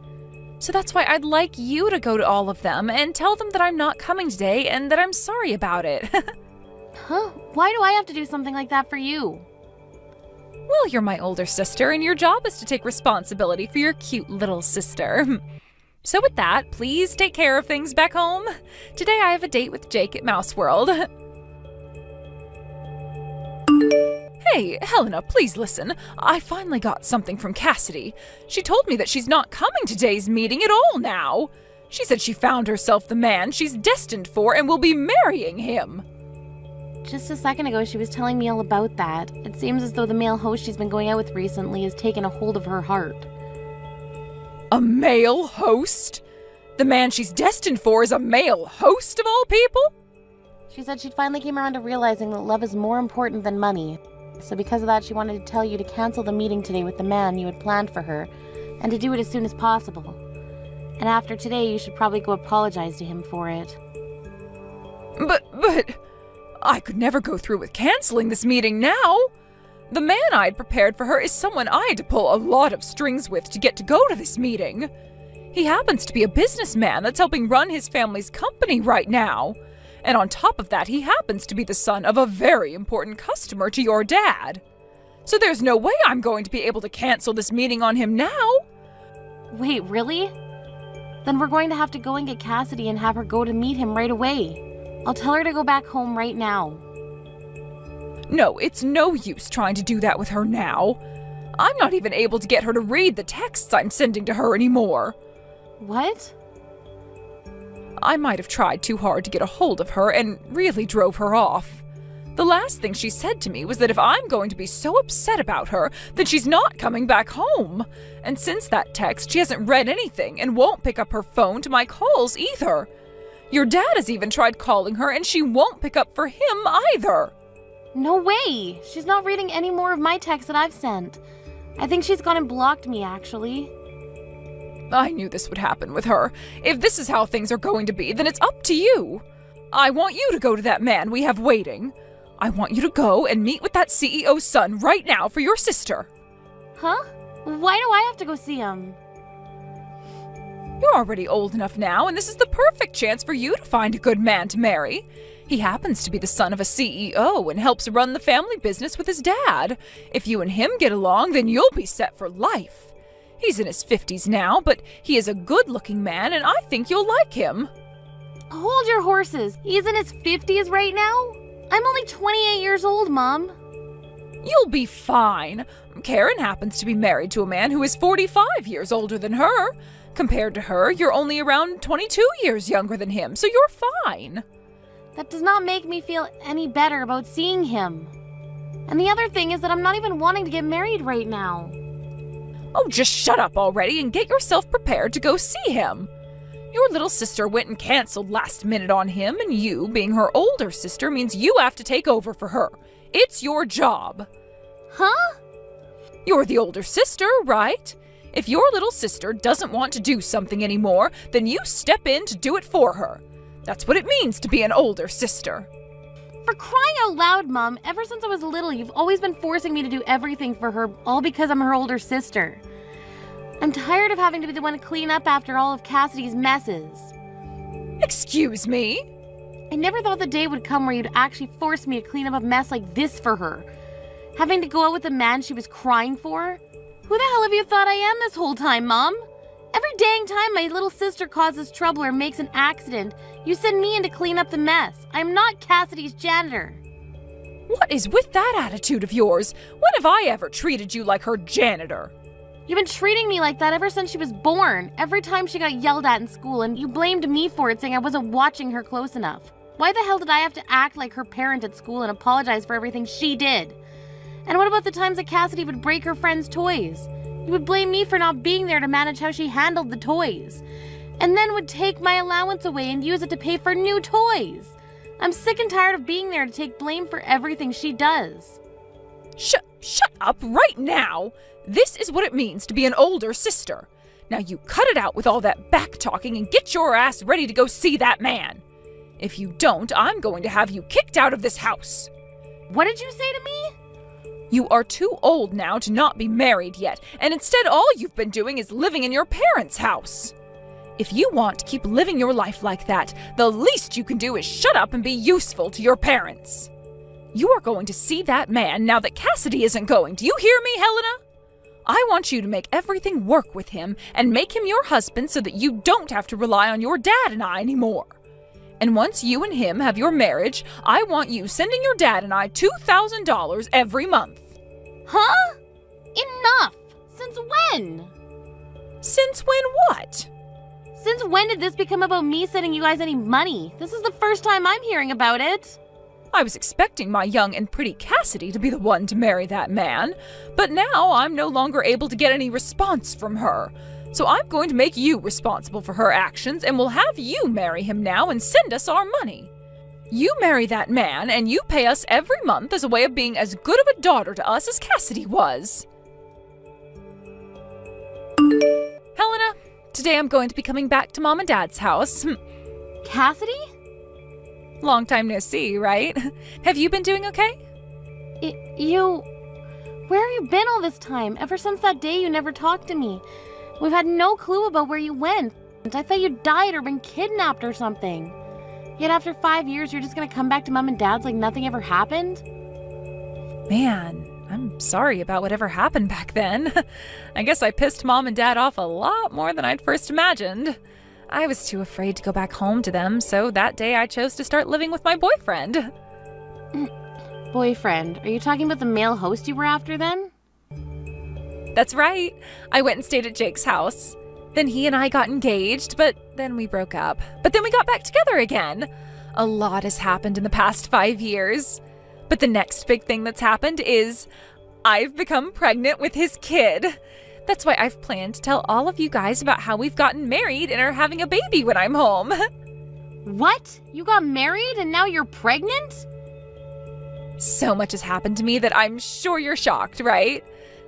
So that's why I'd like you to go to all of them and tell them that I'm not coming today and that I'm sorry about it. Huh? Why do I have to do something like that for you? Well, you're my older sister, and your job is to take responsibility for your cute little sister. So with that, please take care of things back home. Today I have a date with Jake at Mouse World. Hey, Helena, please listen. I finally got something from Cassidy. She told me that she's not coming to today's meeting at all now. She said she found herself the man she's destined for and will be marrying him. Just a second ago, she was telling me all about that. It seems as though the male host she's been going out with recently has taken a hold of her heart. A male host? The man she's destined for is a male host of all people? She said she'd finally came around to realizing that love is more important than money. So because of that, she wanted to tell you to cancel the meeting today with the man you had planned for her, and to do it as soon as possible. And after today, you should probably go apologize to him for it. But... I could never go through with canceling this meeting now. The man I'd prepared for her is someone I had to pull a lot of strings with to get to go to this meeting. He happens to be a businessman that's helping run his family's company right now. And on top of that, he happens to be the son of a very important customer to your dad. So there's no way I'm going to be able to cancel this meeting on him now. Wait, really? Then we're going to have to go and get Cassidy and have her go to meet him right away. I'll tell her to go back home right now. No, it's no use trying to do that with her now. I'm not even able to get her to read the texts I'm sending to her anymore. What? I might have tried too hard to get a hold of her and really drove her off. The last thing she said to me was that if I'm going to be so upset about her, then she's not coming back home. And since that text, she hasn't read anything and won't pick up her phone to my calls either. Your dad has even tried calling her and she won't pick up for him either. No way! She's not reading any more of my texts that I've sent. I think she's gone and blocked me, actually. I knew this would happen with her. If this is how things are going to be, then it's up to you. I want you to go to that man we have waiting. I want you to go and meet with that CEO's son right now for your sister. Huh? Why do I have to go see him? You're already old enough now, and this is the perfect chance for you to find a good man to marry. He happens to be the son of a CEO and helps run the family business with his dad. If you and him get along, then you'll be set for life. He's in his 50s now, but he is a good-looking man, and I think you'll like him. Hold your horses. He's in his 50s right now? I'm only 28 years old, Mom. You'll be fine. Karen happens to be married to a man who is 45 years older than her. Compared to her, you're only around 22 years younger than him, so you're fine. That does not make me feel any better about seeing him. And the other thing is that I'm not even wanting to get married right now. Oh, just shut up already and get yourself prepared to go see him. Your little sister went and canceled last minute on him, and you, being her older sister, means you have to take over for her. It's your job. Huh? You're the older sister, right? If your little sister doesn't want to do something anymore, then you step in to do it for her. That's what it means to be an older sister. For crying out loud, Mom, ever since I was little, you've always been forcing me to do everything for her, all because I'm her older sister. I'm tired of having to be the one to clean up after all of Cassidy's messes. Excuse me? I never thought the day would come where you'd actually force me to clean up a mess like this for her. Having to go out with the man she was crying for? Who the hell have you thought I am this whole time, Mom? Every dang time my little sister causes trouble or makes an accident, you send me in to clean up the mess. I'm not Cassidy's janitor. What is with that attitude of yours? When have I ever treated you like her janitor? You've been treating me like that ever since she was born. Every time she got yelled at in school, and you blamed me for it, saying I wasn't watching her close enough. Why the hell did I have to act like her parent at school and apologize for everything she did? And what about the times that Cassidy would break her friends' toys? You would blame me for not being there to manage how she handled the toys. And then would take my allowance away and use it to pay for new toys. I'm sick and tired of being there to take blame for everything she does. shut up right now! This is what it means to be an older sister. Now you cut it out with all that back-talking and get your ass ready to go see that man. If you don't, I'm going to have you kicked out of this house. What did you say to me? You are too old now to not be married yet, and instead all you've been doing is living in your parents' house. If you want to keep living your life like that, the least you can do is shut up and be useful to your parents. You are going to see that man now that Cassidy isn't going. Do you hear me, Helena? I want you to make everything work with him and make him your husband so that you don't have to rely on your dad and I anymore. And once you and him have your marriage, I want you sending your dad and I $2,000 every month. Huh? Enough! Since when? Since when what? Since when did this become about me sending you guys any money? This is the first time I'm hearing about it. I was expecting my young and pretty Cassidy to be the one to marry that man, but now I'm no longer able to get any response from her. So I'm going to make you responsible for her actions, and we'll have you marry him now and send us our money. You marry that man, and you pay us every month as a way of being as good of a daughter to us as Cassidy was. Helena, today I'm going to be coming back to Mom and Dad's house. Cassidy? Long time no see, right? Have you been doing okay? Where have you been all this time? Ever since that day you never talked to me. We've had no clue about where you went. I thought you died or been kidnapped or something. Yet after 5 years, you're just gonna come back to Mom and Dad's like nothing ever happened? Man, I'm sorry about whatever happened back then. I guess I pissed Mom and Dad off a lot more than I'd first imagined. I was too afraid to go back home to them, so that day I chose to start living with my boyfriend. Boyfriend? Are you talking about the male host you were after then? That's right. I went and stayed at Jake's house. Then he and I got engaged, but then we broke up. But then we got back together again. A lot has happened in the past 5 years. But the next big thing that's happened is I've become pregnant with his kid. That's why I've planned to tell all of you guys about how we've gotten married and are having a baby when I'm home. What? You got married and now you're pregnant? So much has happened to me that I'm sure you're shocked, right?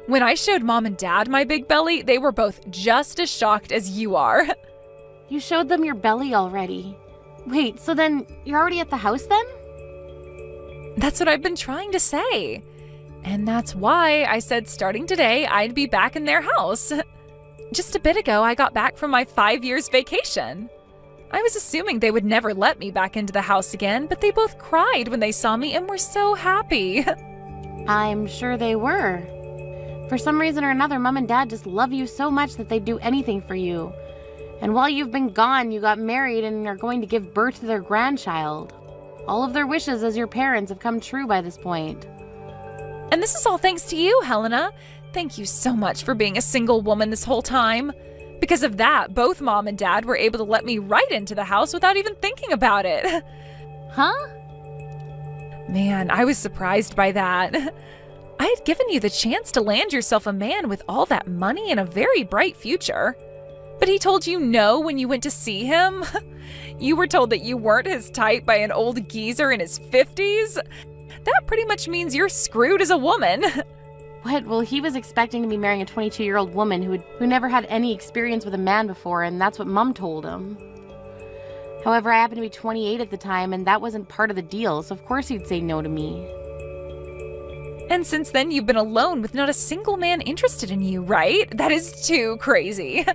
When I showed Mom and Dad my big belly, they were both just as shocked as you are. You showed them your belly already. Wait, so then you're already at the house then? That's what I've been trying to say. And that's why I said starting today, I'd be back in their house. Just a bit ago, I got back from my 5 years vacation. I was assuming they would never let me back into the house again, but they both cried when they saw me and were so happy. I'm sure they were. For some reason or another, Mom and Dad just love you so much that they'd do anything for you. And while you've been gone, you got married and are going to give birth to their grandchild. All of their wishes as your parents have come true by this point. And this is all thanks to you, Helena. Thank you so much for being a single woman this whole time. Because of that, both Mom and Dad were able to let me right into the house without even thinking about it. Huh? Man, I was surprised by that. I had given you the chance to land yourself a man with all that money and a very bright future. But he told you no when you went to see him? You were told that you weren't his type by an old geezer in his 50s? That pretty much means you're screwed as a woman. What? Well, he was expecting to be marrying a 22-year-old woman who never had any experience with a man before, and that's what Mom told him. However, I happened to be 28 at the time, and that wasn't part of the deal, so of course he'd say no to me. And since then, you've been alone with not a single man interested in you, right? That is too crazy.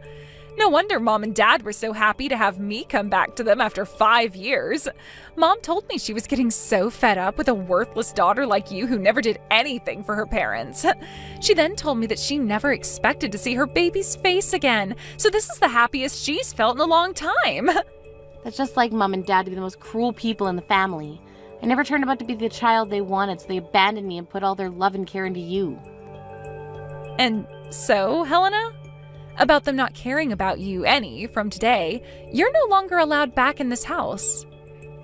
No wonder Mom and Dad were so happy to have me come back to them after 5 years. Mom told me she was getting so fed up with a worthless daughter like you who never did anything for her parents. She then told me that she never expected to see her baby's face again, so this is the happiest she's felt in a long time. That's just like Mom and Dad to be the most cruel people in the family. I never turned out to be the child they wanted, so they abandoned me and put all their love and care into you. And so, Helena? About them not caring about you any from today, you're no longer allowed back in this house.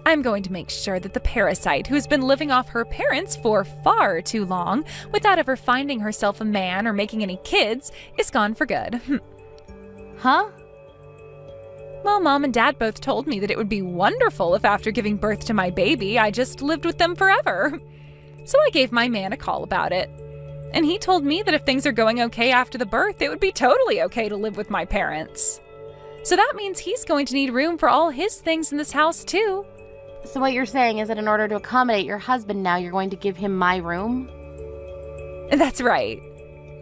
I'm going to make sure that the parasite who has been living off her parents for far too long without ever finding herself a man or making any kids is gone for good. Huh? Well, Mom and Dad both told me that it would be wonderful if after giving birth to my baby, I just lived with them forever. So I gave my man a call about it. And he told me that if things are going okay after the birth, it would be totally okay to live with my parents. So that means he's going to need room for all his things in this house too. So what you're saying is that in order to accommodate your husband now, you're going to give him my room? That's right.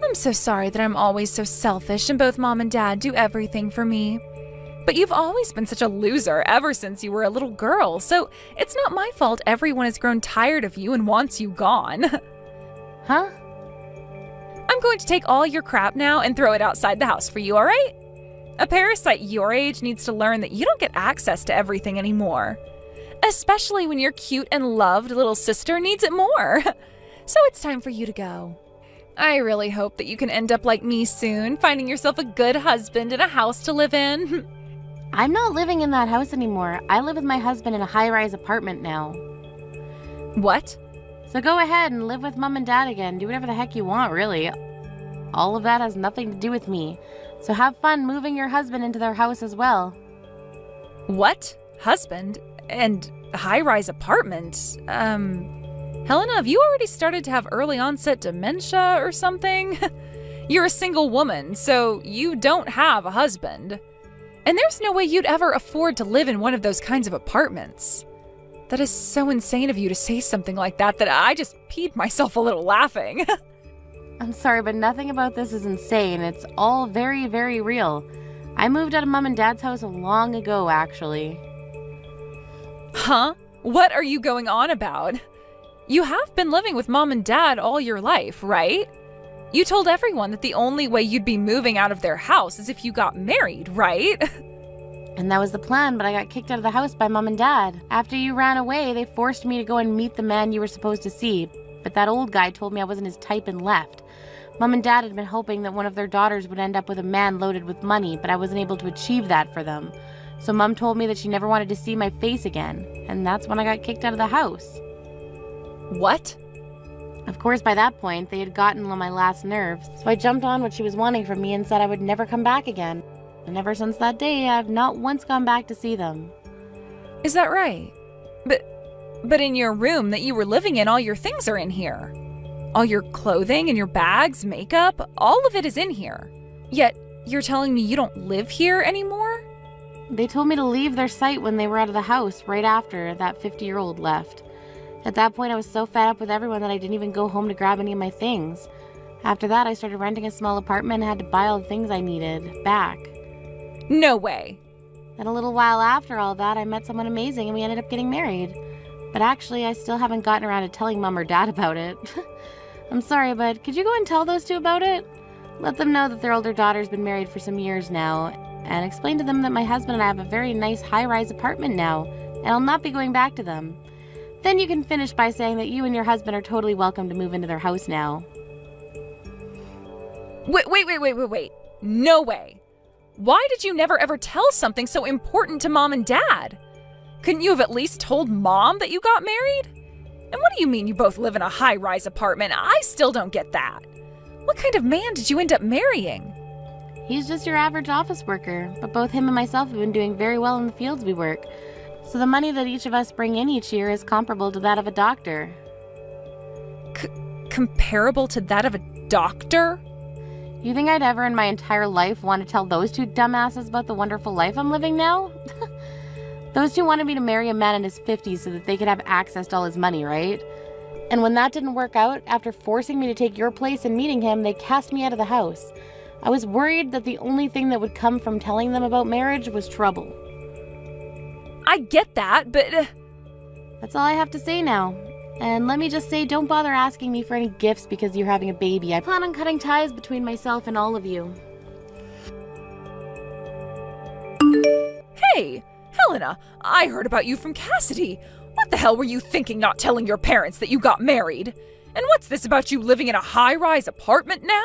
I'm so sorry that I'm always so selfish and both Mom and Dad do everything for me. But you've always been such a loser ever since you were a little girl, so it's not my fault everyone has grown tired of you and wants you gone. Huh? I'm going to take all your crap now and throw it outside the house for you, all right? A parasite your age needs to learn that you don't get access to everything anymore. Especially when your cute and loved little sister needs it more. So it's time for you to go. I really hope that you can end up like me soon, finding yourself a good husband and a house to live in. I'm not living in that house anymore. I live with my husband in a high-rise apartment now. What? So go ahead and live with Mom and Dad again. Do whatever the heck you want, really. All of that has nothing to do with me. So have fun moving your husband into their house as well. What? Husband? And high-rise apartment? Helena, have you already started to have early onset dementia or something? You're a single woman, so you don't have a husband. And there's no way you'd ever afford to live in one of those kinds of apartments. That is so insane of you to say something like that I just peed myself a little laughing. I'm sorry, but nothing about this is insane. It's all very, very real. I moved out of Mom and Dad's house long ago, actually. Huh? What are you going on about? You have been living with Mom and Dad all your life, right? You told everyone that the only way you'd be moving out of their house is if you got married, right? And that was the plan, but I got kicked out of the house by Mom and Dad. After you ran away, they forced me to go and meet the man you were supposed to see. But that old guy told me I wasn't his type and left. Mom and Dad had been hoping that one of their daughters would end up with a man loaded with money, but I wasn't able to achieve that for them. So Mom told me that she never wanted to see my face again, and that's when I got kicked out of the house. What? Of course, by that point, they had gotten on my last nerve, so I jumped on what she was wanting from me and said I would never come back again. And ever since that day, I've not once gone back to see them. Is that right? But in your room that you were living in, all your things are in here. All your clothing and your bags, makeup, all of it is in here. Yet, you're telling me you don't live here anymore? They told me to leave their site when they were out of the house right after that 50-year-old left. At that point, I was so fed up with everyone that I didn't even go home to grab any of my things. After that, I started renting a small apartment and had to buy all the things I needed back. No way. Then a little while after all that, I met someone amazing and we ended up getting married. But actually, I still haven't gotten around to telling Mom or Dad about it. I'm sorry, but could you go and tell those two about it? Let them know that their older daughter's been married for some years now, and explain to them that my husband and I have a very nice high-rise apartment now, and I'll not be going back to them. Then you can finish by saying that you and your husband are totally welcome to move into their house now. Wait. No way. Why did you never ever tell something so important to Mom and Dad? Couldn't you have at least told Mom that you got married? And what do you mean you both live in a high-rise apartment? I still don't get that. What kind of man did you end up marrying? He's just your average office worker, but both him and myself have been doing very well in the fields we work. So the money that each of us bring in each year is comparable to that of a doctor. Comparable to that of a doctor? You think I'd ever in my entire life want to tell those two dumbasses about the wonderful life I'm living now? Those two wanted me to marry a man in his 50s so that they could have access to all his money, right? And when that didn't work out, after forcing me to take your place and meeting him, they cast me out of the house. I was worried that the only thing that would come from telling them about marriage was trouble. I get that, but... That's all I have to say now. And let me just say, don't bother asking me for any gifts because you're having a baby. I plan on cutting ties between myself and all of you. Hey, Helena, I heard about you from Cassidy. What the hell were you thinking not telling your parents that you got married? And what's this about you living in a high-rise apartment now?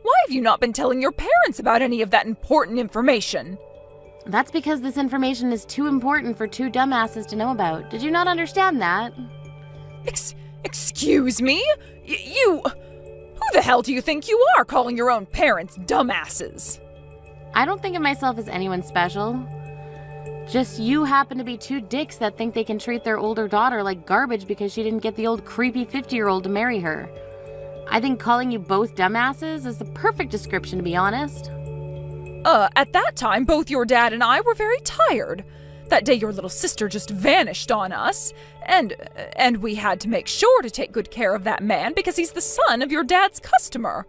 Why have you not been telling your parents about any of that important information? That's because this information is too important for two dumbasses to know about. Did you not understand that? Excuse me? You... Who the hell do you think you are calling your own parents dumbasses? I don't think of myself as anyone special. Just you happen to be two dicks that think they can treat their older daughter like garbage because she didn't get the old creepy 50-year-old to marry her. I think calling you both dumbasses is the perfect description, to be honest. At that time, both your dad and I were very tired. That day your little sister just vanished on us, and we had to make sure to take good care of that man because he's the son of your dad's customer.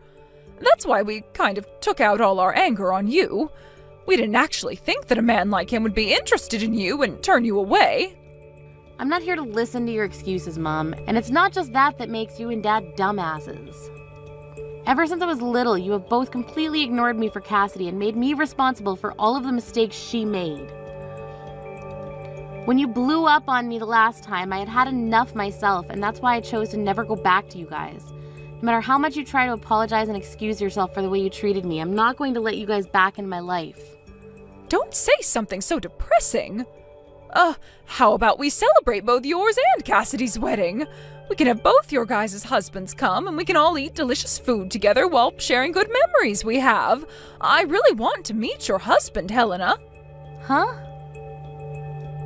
That's why we kind of took out all our anger on you. We didn't actually think that a man like him would be interested in you and turn you away. I'm not here to listen to your excuses, Mom, and it's not just that makes you and Dad dumbasses. Ever since I was little, you have both completely ignored me for Cassidy and made me responsible for all of the mistakes she made. When you blew up on me the last time, I had had enough myself, and that's why I chose to never go back to you guys. No matter how much you try to apologize and excuse yourself for the way you treated me, I'm not going to let you guys back in my life. Don't say something so depressing. How about we celebrate both yours and Cassidy's wedding? We can have both your guys' husbands come, and we can all eat delicious food together while sharing good memories we have. I really want to meet your husband, Helena. Huh?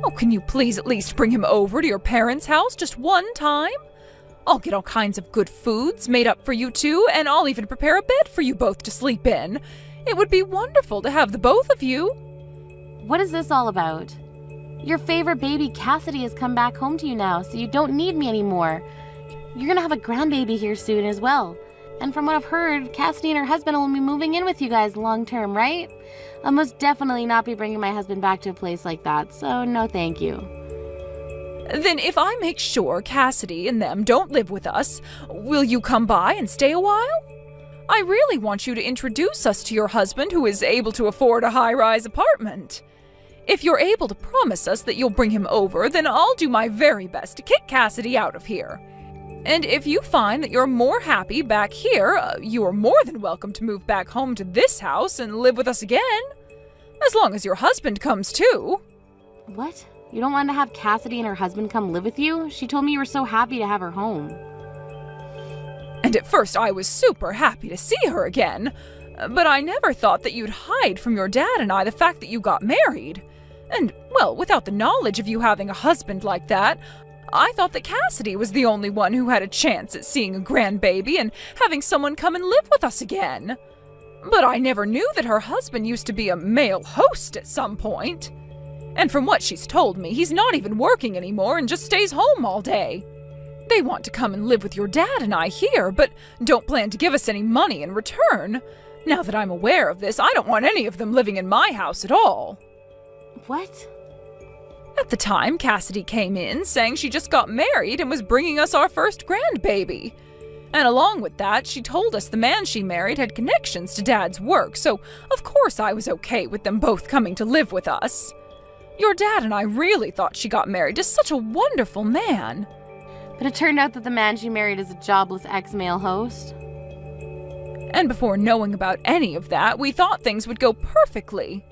Oh, can you please at least bring him over to your parents' house just one time? I'll get all kinds of good foods made up for you two, and I'll even prepare a bed for you both to sleep in. It would be wonderful to have the both of you. What is this all about? Your favorite baby, Cassidy, has come back home to you now, so you don't need me anymore. You're gonna have a grandbaby here soon as well. And from what I've heard, Cassidy and her husband will be moving in with you guys long term, right? I'll most definitely not be bringing my husband back to a place like that, so no thank you. Then if I make sure Cassidy and them don't live with us, will you come by and stay a while? I really want you to introduce us to your husband who is able to afford a high-rise apartment. If you're able to promise us that you'll bring him over, then I'll do my very best to kick Cassidy out of here. And if you find that you're more happy back here, you are more than welcome to move back home to this house and live with us again. As long as your husband comes too. What? You don't want to have Cassidy and her husband come live with you? She told me you were so happy to have her home. And at first I was super happy to see her again. But I never thought that you'd hide from your dad and I the fact that you got married. And, well, without the knowledge of you having a husband like that, I thought that Cassidy was the only one who had a chance at seeing a grandbaby and having someone come and live with us again. But I never knew that her husband used to be a male host at some point. And from what she's told me, he's not even working anymore and just stays home all day. They want to come and live with your dad and I here, but don't plan to give us any money in return. Now that I'm aware of this, I don't want any of them living in my house at all. What? At the time, Cassidy came in saying she just got married and was bringing us our first grandbaby. And along with that, she told us the man she married had connections to Dad's work, so of course I was okay with them both coming to live with us. Your dad and I really thought she got married to such a wonderful man. But it turned out that the man she married is a jobless ex-male host. And before knowing about any of that, we thought things would go perfectly.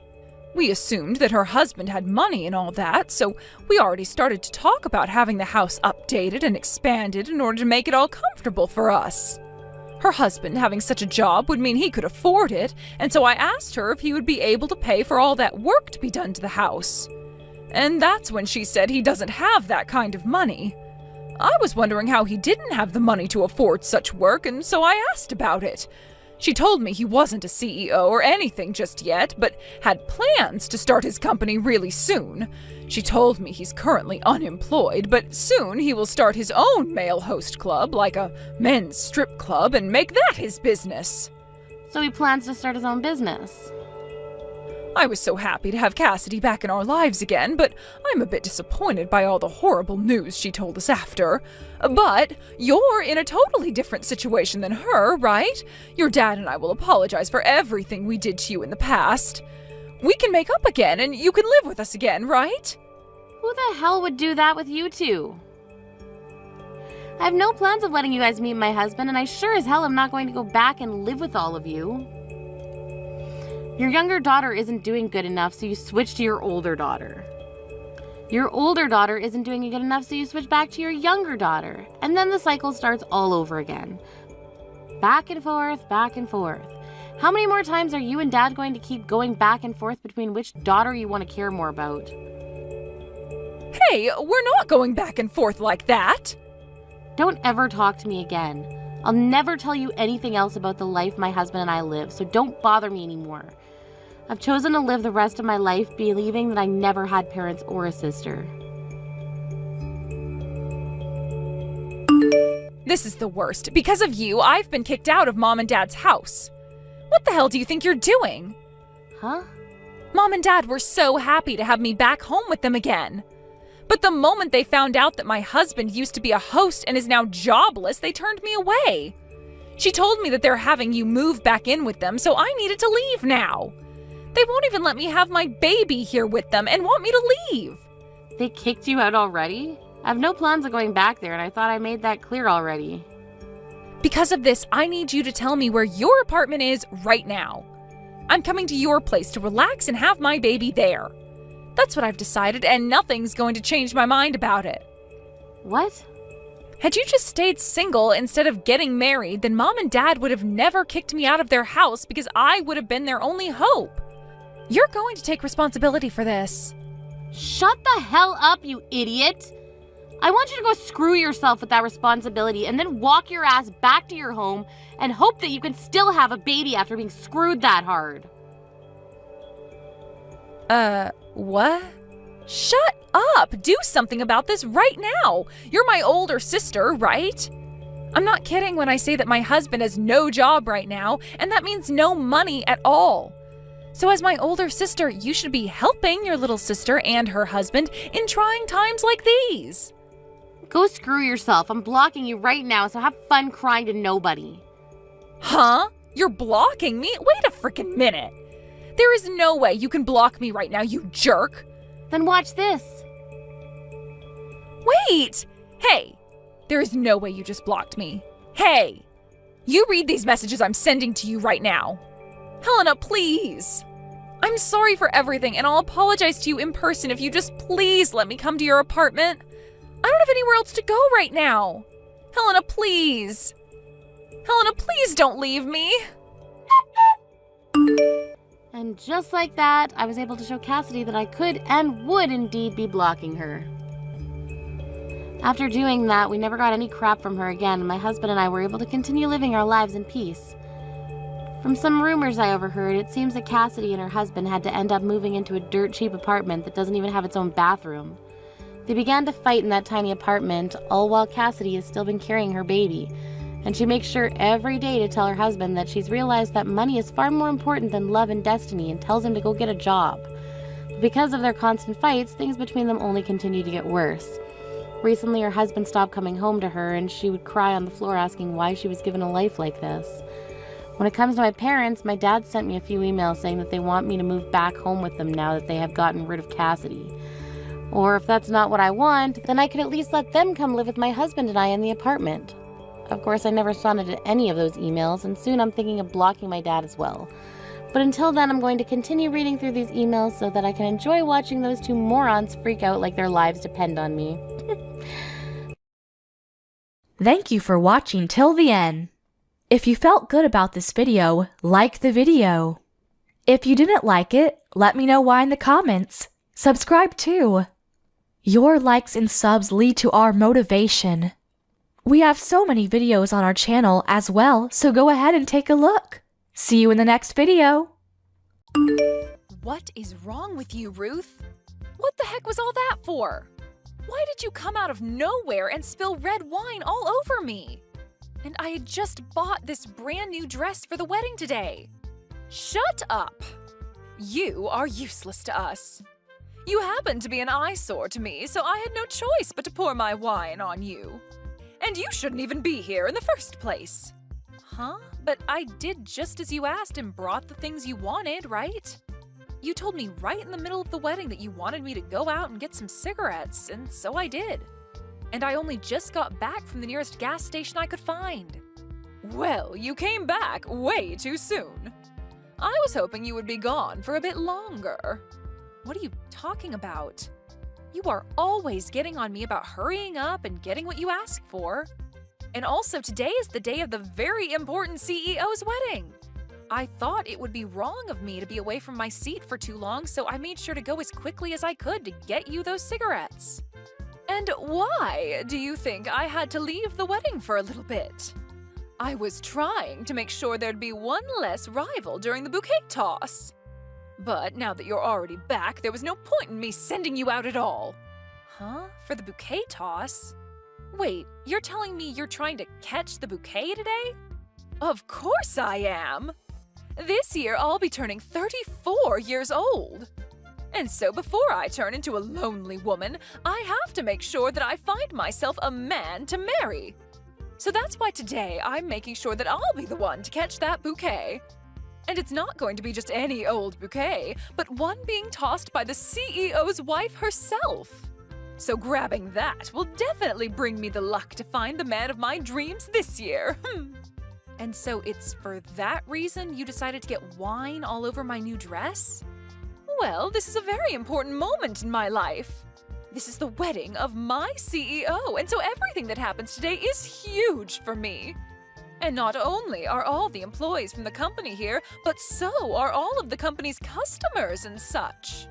We assumed that her husband had money and all that, so we already started to talk about having the house updated and expanded in order to make it all comfortable for us. Her husband having such a job would mean he could afford it, and so I asked her if he would be able to pay for all that work to be done to the house. And that's when she said he doesn't have that kind of money. I was wondering how he didn't have the money to afford such work, and so I asked about it. She told me he wasn't a CEO or anything just yet, but had plans to start his company really soon. She told me he's currently unemployed, but soon he will start his own male host club, like a men's strip club, and make that his business. So he plans to start his own business. I was so happy to have Cassidy back in our lives again, but I'm a bit disappointed by all the horrible news she told us after. But you're in a totally different situation than her, right? Your dad and I will apologize for everything we did to you in the past. We can make up again, and you can live with us again, right? Who the hell would do that with you two? I have no plans of letting you guys meet my husband, and I sure as hell am not going to go back and live with all of you. Your younger daughter isn't doing good enough, so you switch to your older daughter. Your older daughter isn't doing good enough, so you switch back to your younger daughter. And then the cycle starts all over again. Back and forth, back and forth. How many more times are you and Dad going to keep going back and forth between which daughter you want to care more about? Hey, we're not going back and forth like that. Don't ever talk to me again. I'll never tell you anything else about the life my husband and I live, so don't bother me anymore. I've chosen to live the rest of my life believing that I never had parents or a sister. This is the worst. Because of you, I've been kicked out of Mom and Dad's house. What the hell do you think you're doing? Huh? Mom and Dad were so happy to have me back home with them again. But the moment they found out that my husband used to be a host and is now jobless, they turned me away. She told me that they're having you move back in with them, so I needed to leave now. They won't even let me have my baby here with them and want me to leave. They kicked you out already? I have no plans of going back there, and I thought I made that clear already. Because of this, I need you to tell me where your apartment is right now. I'm coming to your place to relax and have my baby there. That's what I've decided, and nothing's going to change my mind about it. What? Had you just stayed single instead of getting married, then Mom and Dad would have never kicked me out of their house because I would have been their only hope. You're going to take responsibility for this. Shut the hell up, you idiot! I want you to go screw yourself with that responsibility and then walk your ass back to your home and hope that you can still have a baby after being screwed that hard. What? Shut up! Do something about this right now! You're my older sister, right? I'm not kidding when I say that my husband has no job right now, and that means no money at all. So as my older sister, you should be helping your little sister and her husband in trying times like these. Go screw yourself. I'm blocking you right now, so have fun crying to nobody. Huh? You're blocking me? Wait a frickin' minute. There is no way you can block me right now, you jerk. Then watch this. Wait! Hey! There is no way you just blocked me. Hey! You read these messages I'm sending to you right now. Helena, please! I'm sorry for everything, and I'll apologize to you in person if you just please let me come to your apartment. I don't have anywhere else to go right now. Helena, please. Helena, please don't leave me. And just like that, I was able to show Cassidy that I could and would indeed be blocking her. After doing that, we never got any crap from her again, and my husband and I were able to continue living our lives in peace. From some rumors I overheard, it seems that Cassidy and her husband had to end up moving into a dirt cheap apartment that doesn't even have its own bathroom. They began to fight in that tiny apartment, all while Cassidy has still been carrying her baby, and she makes sure every day to tell her husband that she's realized that money is far more important than love and destiny and tells him to go get a job. But because of their constant fights, things between them only continue to get worse. Recently, her husband stopped coming home to her, and she would cry on the floor asking why she was given a life like this. When it comes to my parents, my dad sent me a few emails saying that they want me to move back home with them now that they have gotten rid of Cassidy. Or if that's not what I want, then I could at least let them come live with my husband and I in the apartment. Of course, I never responded to any of those emails, and soon I'm thinking of blocking my dad as well. But until then, I'm going to continue reading through these emails so that I can enjoy watching those two morons freak out like their lives depend on me. Thank you for watching till the end. If you felt good about this video, like the video. If you didn't like it, let me know why in the comments. Subscribe too. Your likes and subs lead to our motivation. We have so many videos on our channel as well, so go ahead and take a look. See you in the next video. What is wrong with you, Ruth? What the heck was all that for? Why did you come out of nowhere and spill red wine all over me? And I had just bought this brand new dress for the wedding today. Shut up! You are useless to us. You happen to be an eyesore to me, so I had no choice but to pour my wine on you. And you shouldn't even be here in the first place. Huh? But I did just as you asked and brought the things you wanted, right? You told me right in the middle of the wedding that you wanted me to go out and get some cigarettes, and so I did. And I only just got back from the nearest gas station I could find. Well, you came back way too soon. I was hoping you would be gone for a bit longer. What are you talking about? You are always getting on me about hurrying up and getting what you ask for. And also, today is the day of the very important CEO's wedding. I thought it would be wrong of me to be away from my seat for too long, so I made sure to go as quickly as I could to get you those cigarettes. And why do you think I had to leave the wedding for a little bit? I was trying to make sure there'd be one less rival during the bouquet toss. But now that you're already back, there was no point in me sending you out at all. Huh? For the bouquet toss? Wait, you're telling me you're trying to catch the bouquet today? Of course I am! This year I'll be turning 34 years old. And so before I turn into a lonely woman, I have to make sure that I find myself a man to marry. So that's why today I'm making sure that I'll be the one to catch that bouquet. And it's not going to be just any old bouquet, but one being tossed by the CEO's wife herself. So grabbing that will definitely bring me the luck to find the man of my dreams this year. And so it's for that reason you decided to get wine all over my new dress? Well, this is a very important moment in my life. This is the wedding of my CEO, and so everything that happens today is huge for me. And not only are all the employees from the company here, but so are all of the company's customers and such.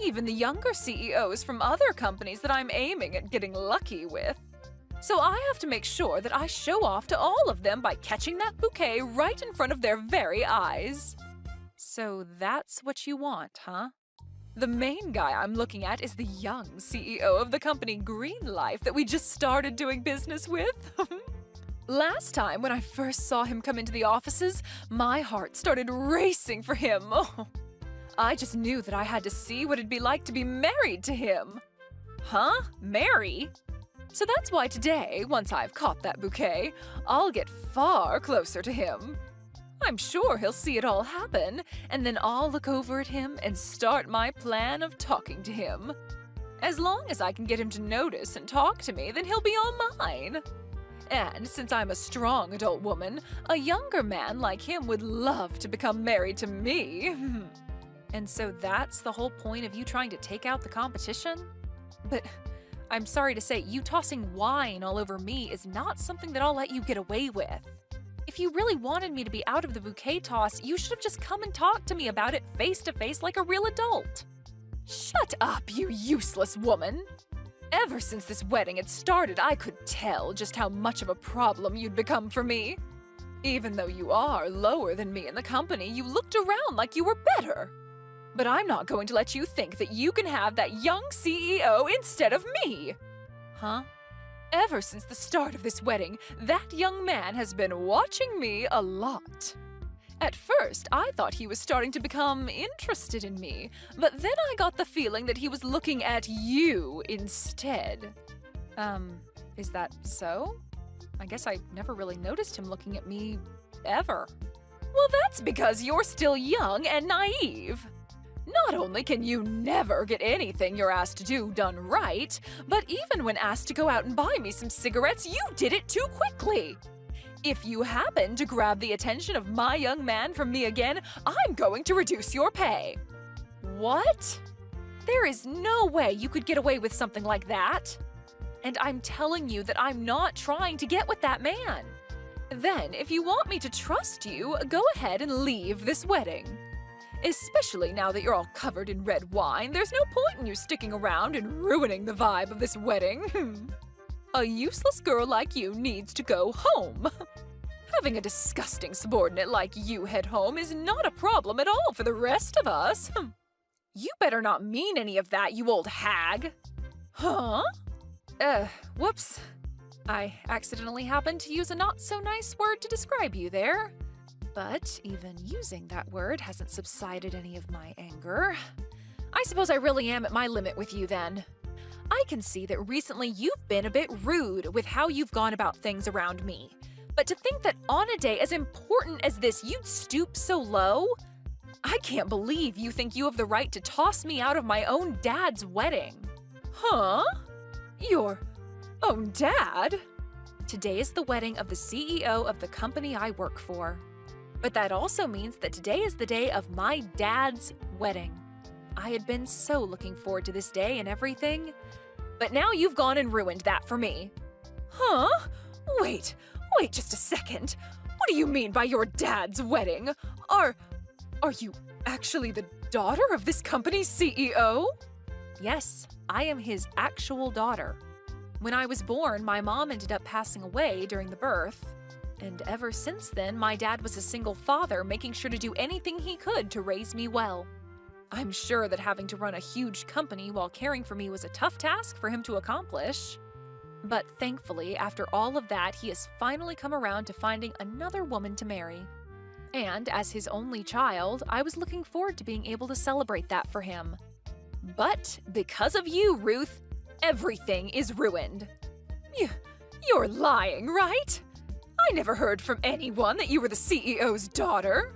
Even the younger CEOs from other companies that I'm aiming at getting lucky with. So I have to make sure that I show off to all of them by catching that bouquet right in front of their very eyes. So that's what you want, huh? The main guy I'm looking at is the young CEO of the company Green Life that we just started doing business with. Last time when I first saw him come into the offices, my heart started racing for him. Oh, I just knew that I had to see what it'd be like to be married to him. Huh? Marry? So that's why today, once I've caught that bouquet, I'll get far closer to him. I'm sure he'll see it all happen, and then I'll look over at him and start my plan of talking to him. As long as I can get him to notice and talk to me, then he'll be all mine. And since I'm a strong adult woman, a younger man like him would love to become married to me. And so that's the whole point of you trying to take out the competition? But I'm sorry to say, you tossing wine all over me is not something that I'll let you get away with. If you really wanted me to be out of the bouquet toss, you should have just come and talked to me about it face to face like a real adult. Shut up, you useless woman! Ever since this wedding had started, I could tell just how much of a problem you'd become for me. Even though you are lower than me in the company, you looked around like you were better. But I'm not going to let you think that you can have that young CEO instead of me. Huh? Ever since the start of this wedding, that young man has been watching me a lot. At first, I thought he was starting to become interested in me, but then I got the feeling that he was looking at you instead. Is that so? I guess I never really noticed him looking at me, ever. Well, that's because you're still young and naive. Not only can you never get anything you're asked to do done right, but even when asked to go out and buy me some cigarettes, you did it too quickly. If you happen to grab the attention of my young man from me again, I'm going to reduce your pay. What? There is no way you could get away with something like that. And I'm telling you that I'm not trying to get with that man. Then, if you want me to trust you, go ahead and leave this wedding. Especially now that you're all covered in red wine, there's no point in you sticking around and ruining the vibe of this wedding. A useless girl like you needs to go home. Having a disgusting subordinate like you head home is not a problem at all for the rest of us. You better not mean any of that, you old hag. Huh? Whoops. I accidentally happened to use a not-so-nice word to describe you there. But even using that word hasn't subsided any of my anger. I suppose I really am at my limit with you then. I can see that recently you've been a bit rude with how you've gone about things around me. But to think that on a day as important as this you'd stoop so low? I can't believe you think you have the right to toss me out of my own dad's wedding. Huh? Your own dad? Today is the wedding of the CEO of the company I work for. But that also means that today is the day of my dad's wedding. I had been so looking forward to this day and everything. But now you've gone and ruined that for me. Huh? Wait just a second. What do you mean by your dad's wedding? Are you actually the daughter of this company's CEO? Yes, I am his actual daughter. When I was born, my mom ended up passing away during the birth. And ever since then, my dad was a single father, making sure to do anything he could to raise me well. I'm sure that having to run a huge company while caring for me was a tough task for him to accomplish. But thankfully, after all of that, he has finally come around to finding another woman to marry. And as his only child, I was looking forward to being able to celebrate that for him. But because of you, Ruth, everything is ruined. You're lying, right? I never heard from anyone that you were the CEO's daughter.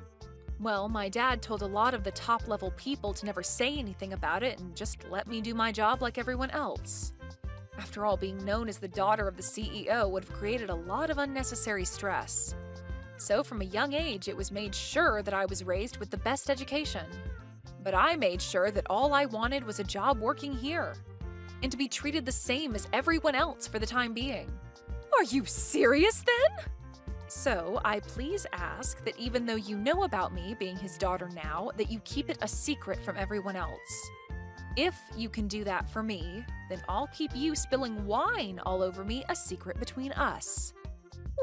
Well, my dad told a lot of the top-level people to never say anything about it and just let me do my job like everyone else. After all, being known as the daughter of the CEO would have created a lot of unnecessary stress. So from a young age, it was made sure that I was raised with the best education. But I made sure that all I wanted was a job working here, and to be treated the same as everyone else for the time being. Are you serious then? So I please ask that even though you know about me being his daughter now, that you keep it a secret from everyone else. If you can do that for me, then I'll keep you spilling wine all over me a secret between us.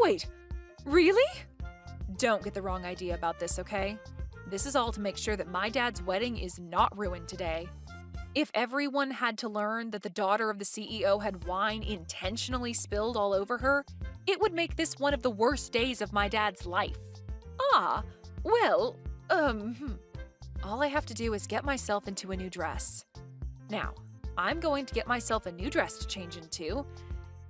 Wait, really? Don't get the wrong idea about this, okay? This is all to make sure that my dad's wedding is not ruined today. If everyone had to learn that the daughter of the CEO had wine intentionally spilled all over her, it would make this one of the worst days of my dad's life. Well, all I have to do is get myself into a new dress. Now, I'm going to get myself a new dress to change into,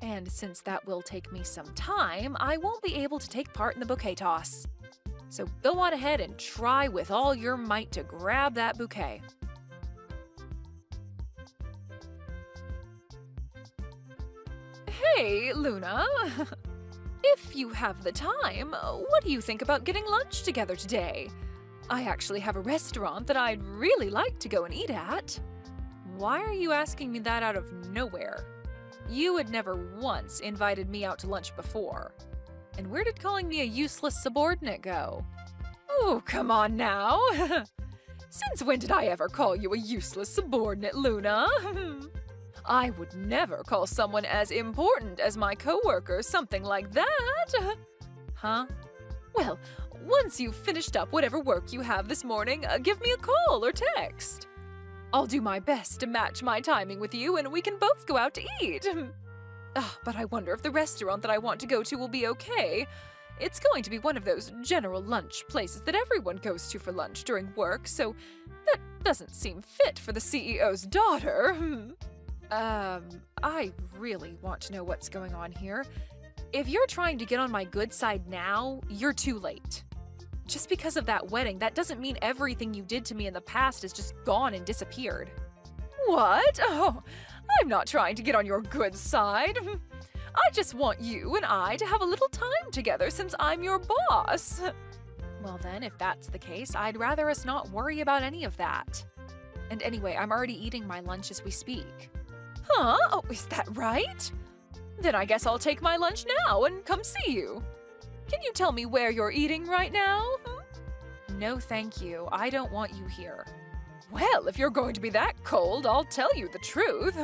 and since that will take me some time, I won't be able to take part in the bouquet toss. So go on ahead and try with all your might to grab that bouquet. Hey, Luna. If you have the time, what do you think about getting lunch together today? I actually have a restaurant that I'd really like to go and eat at. Why are you asking me that out of nowhere? You had never once invited me out to lunch before. And where did calling me a useless subordinate go? Oh, come on now. Since when did I ever call you a useless subordinate, Luna? I would never call someone as important as my coworker something like that. Huh? Well, once you've finished up whatever work you have this morning, give me a call or text. I'll do my best to match my timing with you and we can both go out to eat. But I wonder if the restaurant that I want to go to will be okay. It's going to be one of those general lunch places that everyone goes to for lunch during work, so that doesn't seem fit for the CEO's daughter. I really want to know what's going on here. If you're trying to get on my good side now, you're too late. Just because of that wedding, that doesn't mean everything you did to me in the past is just gone and disappeared. What? Oh, I'm not trying to get on your good side. I just want you and I to have a little time together since I'm your boss. Well then, if that's the case, I'd rather us not worry about any of that. And anyway, I'm already eating my lunch as we speak. Huh? Oh, is that right? Then I guess I'll take my lunch now and come see you. Can you tell me where you're eating right now? No, thank you. I don't want you here. Well, if you're going to be that cold, I'll tell you the truth.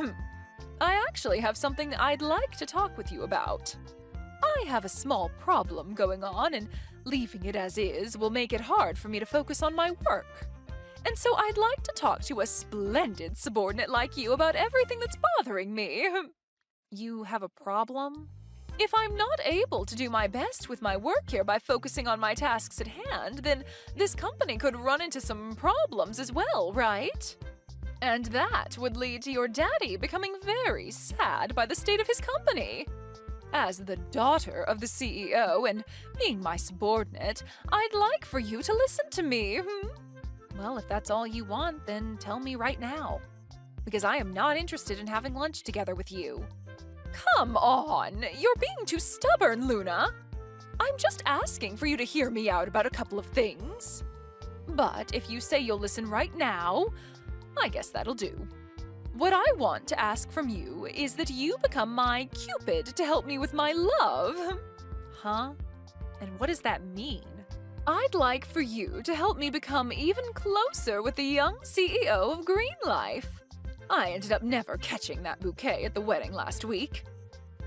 I actually have something I'd like to talk with you about. I have a small problem going on, and leaving it as is will make it hard for me to focus on my work. And so I'd like to talk to a splendid subordinate like you about everything that's bothering me. You have a problem? If I'm not able to do my best with my work here by focusing on my tasks at hand, then this company could run into some problems as well, right? And that would lead to your daddy becoming very sad by the state of his company. As the daughter of the CEO and being my subordinate, I'd like for you to listen to me. Well, if that's all you want, then tell me right now. Because I am not interested in having lunch together with you. Come on, you're being too stubborn, Luna. I'm just asking for you to hear me out about a couple of things. But if you say you'll listen right now, I guess that'll do. What I want to ask from you is that you become my Cupid to help me with my love. Huh? And what does that mean? I'd like for you to help me become even closer with the young CEO of Green Life. I ended up never catching that bouquet at the wedding last week.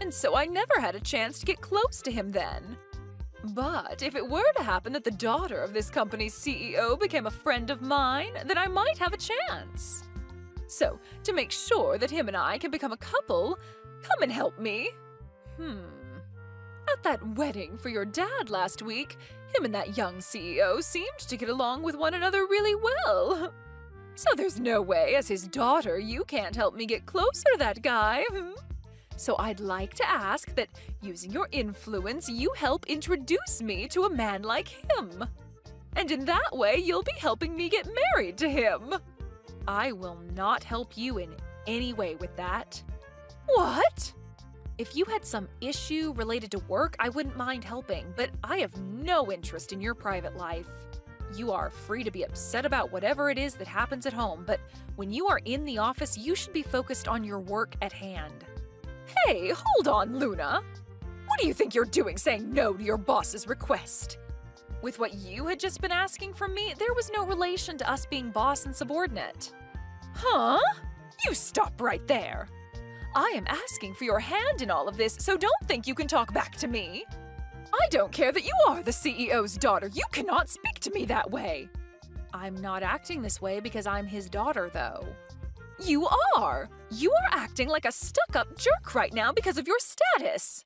And so I never had a chance to get close to him then. But if it were to happen that the daughter of this company's CEO became a friend of mine, then I might have a chance. So, to make sure that him and I can become a couple, come and help me. At that wedding for your dad last week, him and that young CEO seemed to get along with one another really well. So there's no way, as his daughter, you can't help me get closer to that guy. So I'd like to ask that, using your influence, you help introduce me to a man like him. And in that way, you'll be helping me get married to him. I will not help you in any way with that. What? If you had some issue related to work, I wouldn't mind helping, but I have no interest in your private life. You are free to be upset about whatever it is that happens at home, but when you are in the office, you should be focused on your work at hand. Hey, hold on, Luna. What do you think you're doing saying no to your boss's request? With what you had just been asking from me, there was no relation to us being boss and subordinate. Huh? You stop right there. I am asking for your hand in all of this, so don't think you can talk back to me. I don't care that you are the CEO's daughter. You cannot speak to me that way. I'm not acting this way because I'm his daughter, though. You are! You are acting like a stuck-up jerk right now because of your status.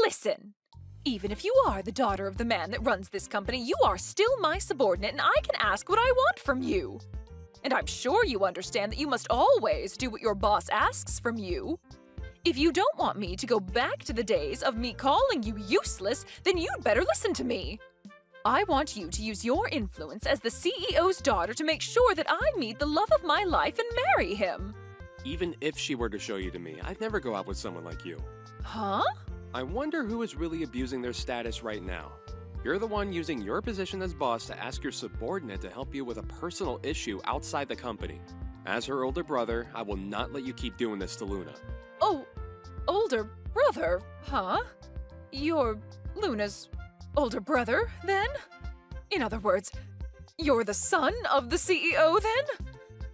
Listen, even if you are the daughter of the man that runs this company, you are still my subordinate and I can ask what I want from you. And I'm sure you understand that you must always do what your boss asks from you. If you don't want me to go back to the days of me calling you useless, then you'd better listen to me. I want you to use your influence as the CEO's daughter to make sure that I meet the love of my life and marry him. Even if she were to show you to me, I'd never go out with someone like you. Huh? I wonder who is really abusing their status right now. You're the one using your position as boss to ask your subordinate to help you with a personal issue outside the company. As her older brother, I will not let you keep doing this to Luna. Oh, older brother, huh? You're Luna's older brother, then? In other words, you're the son of the CEO, then?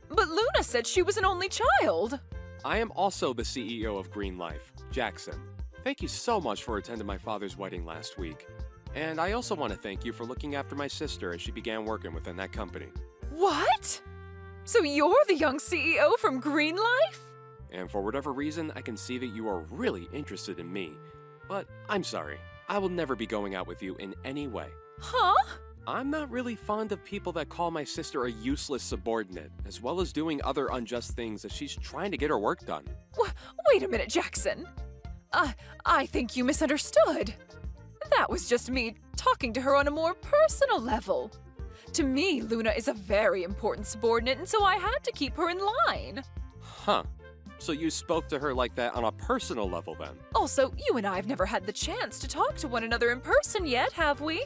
But Luna said she was an only child. I am also the CEO of Green Life, Jackson. Thank you so much for attending my father's wedding last week. And I also want to thank you for looking after my sister as she began working within that company. What? So you're the young CEO from Green Life? And for whatever reason, I can see that you are really interested in me. But I'm sorry, I will never be going out with you in any way. Huh? I'm not really fond of people that call my sister a useless subordinate, as well as doing other unjust things as she's trying to get her work done. Wait a minute, Jackson. I think you misunderstood. That was just me talking to her on a more personal level. To me, Luna is a very important subordinate, and so I had to keep her in line. Huh. So you spoke to her like that on a personal level then? Also, you and I have never had the chance to talk to one another in person yet, have we?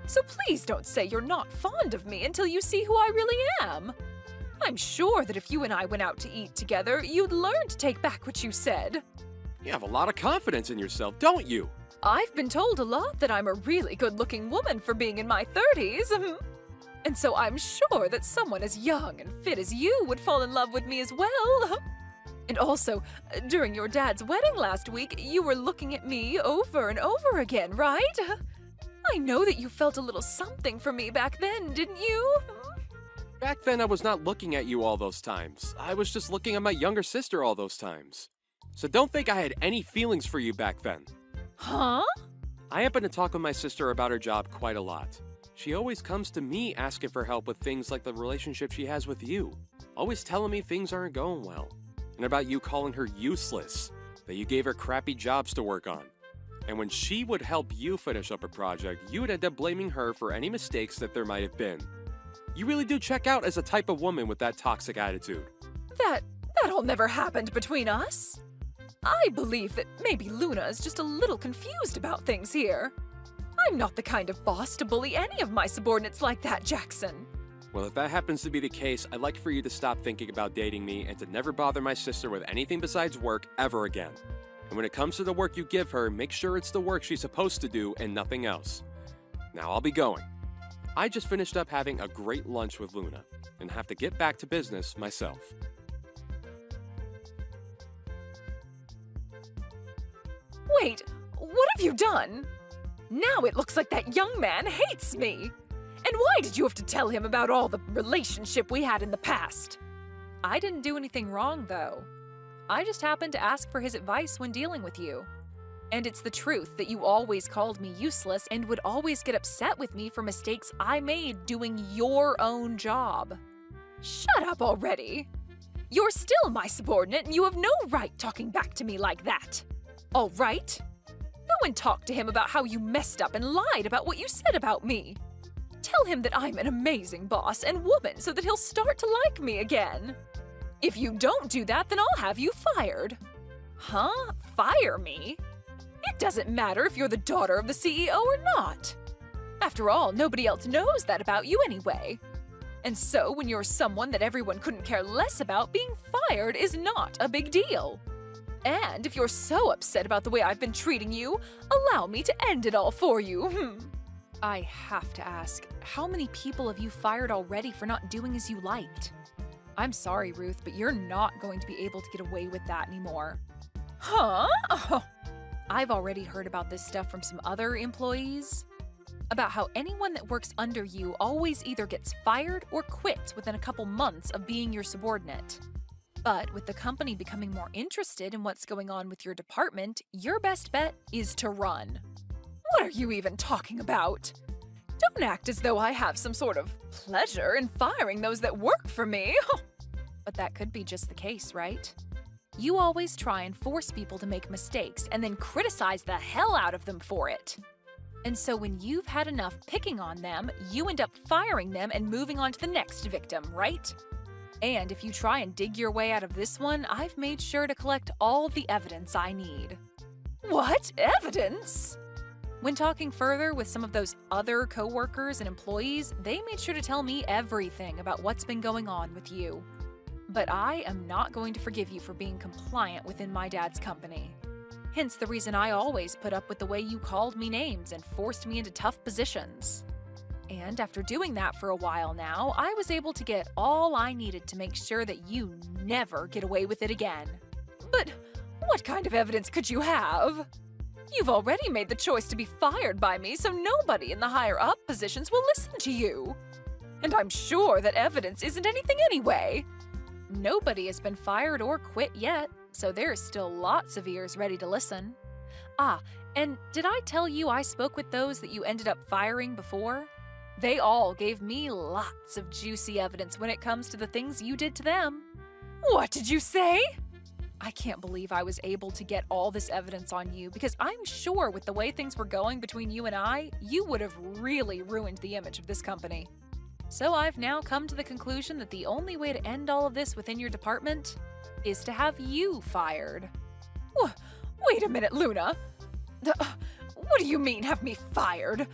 So please don't say you're not fond of me until you see who I really am. I'm sure that if you and I went out to eat together, you'd learn to take back what you said. You have a lot of confidence in yourself, don't you? I've been told a lot that I'm a really good-looking woman for being in my 30s. And so I'm sure that someone as young and fit as you would fall in love with me as well. And also, during your dad's wedding last week, you were looking at me over and over again, right? I know that you felt a little something for me back then, didn't you? Back then, I was not looking at you all those times. I was just looking at my younger sister all those times. So don't think I had any feelings for you back then. Huh? I happen to talk with my sister about her job quite a lot. She always comes to me asking for help with things like the relationship she has with you. Always telling me things aren't going well. And about you calling her useless, that you gave her crappy jobs to work on. And when she would help you finish up a project, you would end up blaming her for any mistakes that there might have been. You really do check out as a type of woman with that toxic attitude. That all never happened between us. I believe that maybe Luna is just a little confused about things here. I'm not the kind of boss to bully any of my subordinates like that, Jackson. Well, if that happens to be the case, I'd like for you to stop thinking about dating me and to never bother my sister with anything besides work ever again. And when it comes to the work you give her, make sure it's the work she's supposed to do and nothing else. Now I'll be going. I just finished up having a great lunch with Luna and have to get back to business myself. Wait, what have you done? Now it looks like that young man hates me! And why did you have to tell him about all the relationship we had in the past? I didn't do anything wrong, though. I just happened to ask for his advice when dealing with you. And it's the truth that you always called me useless and would always get upset with me for mistakes I made doing your own job. Shut up already! You're still my subordinate and you have no right talking back to me like that. All right? Go and talk to him about how you messed up and lied about what you said about me. Tell him that I'm an amazing boss and woman so that he'll start to like me again. If you don't do that, then I'll have you fired. Huh? Fire me? It doesn't matter if you're the daughter of the CEO or not. After all, nobody else knows that about you anyway. And so when you're someone that everyone couldn't care less about, being fired is not a big deal. And if you're so upset about the way I've been treating you, allow me to end it all for you. I have to ask, how many people have you fired already for not doing as you liked? I'm sorry, Ruth, but you're not going to be able to get away with that anymore. Huh? Oh. I've already heard about this stuff from some other employees. About how anyone that works under you always either gets fired or quits within a couple months of being your subordinate. But with the company becoming more interested in what's going on with your department, your best bet is to run. What are you even talking about? Don't act as though I have some sort of pleasure in firing those that work for me. But that could be just the case, right? You always try and force people to make mistakes and then criticize the hell out of them for it. And so when you've had enough picking on them, you end up firing them and moving on to the next victim, right? And if you try and dig your way out of this one, I've made sure to collect all the evidence I need. What evidence? When talking further with some of those other coworkers and employees, they made sure to tell me everything about what's been going on with you. But I am not going to forgive you for being compliant within my dad's company. Hence the reason I always put up with the way you called me names and forced me into tough positions. And after doing that for a while now, I was able to get all I needed to make sure that you never get away with it again. But what kind of evidence could you have? You've already made the choice to be fired by me, so nobody in the higher-up positions will listen to you. And I'm sure that evidence isn't anything anyway. Nobody has been fired or quit yet, so there's still lots of ears ready to listen. Ah, and did I tell you I spoke with those that you ended up firing before? They all gave me lots of juicy evidence when it comes to the things you did to them. What did you say? I can't believe I was able to get all this evidence on you because I'm sure with the way things were going between you and I, you would have really ruined the image of this company. So I've now come to the conclusion that the only way to end all of this within your department is to have you fired. Wait a minute, Luna. What do you mean, have me fired?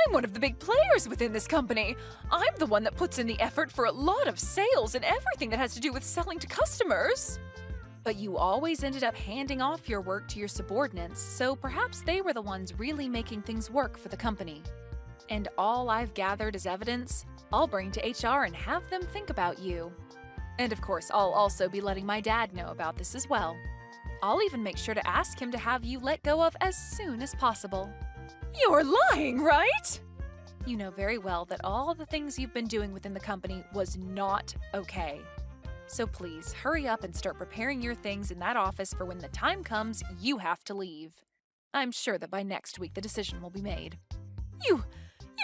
I'm one of the big players within this company. I'm the one that puts in the effort for a lot of sales and everything that has to do with selling to customers. But you always ended up handing off your work to your subordinates, so perhaps they were the ones really making things work for the company. And all I've gathered as evidence, I'll bring to HR and have them think about you. And of course, I'll also be letting my dad know about this as well. I'll even make sure to ask him to have you let go of as soon as possible. You're lying, right? You know very well that all the things you've been doing within the company was not okay. So please, hurry up and start preparing your things in that office for when the time comes you have to leave. I'm sure that by next week the decision will be made. You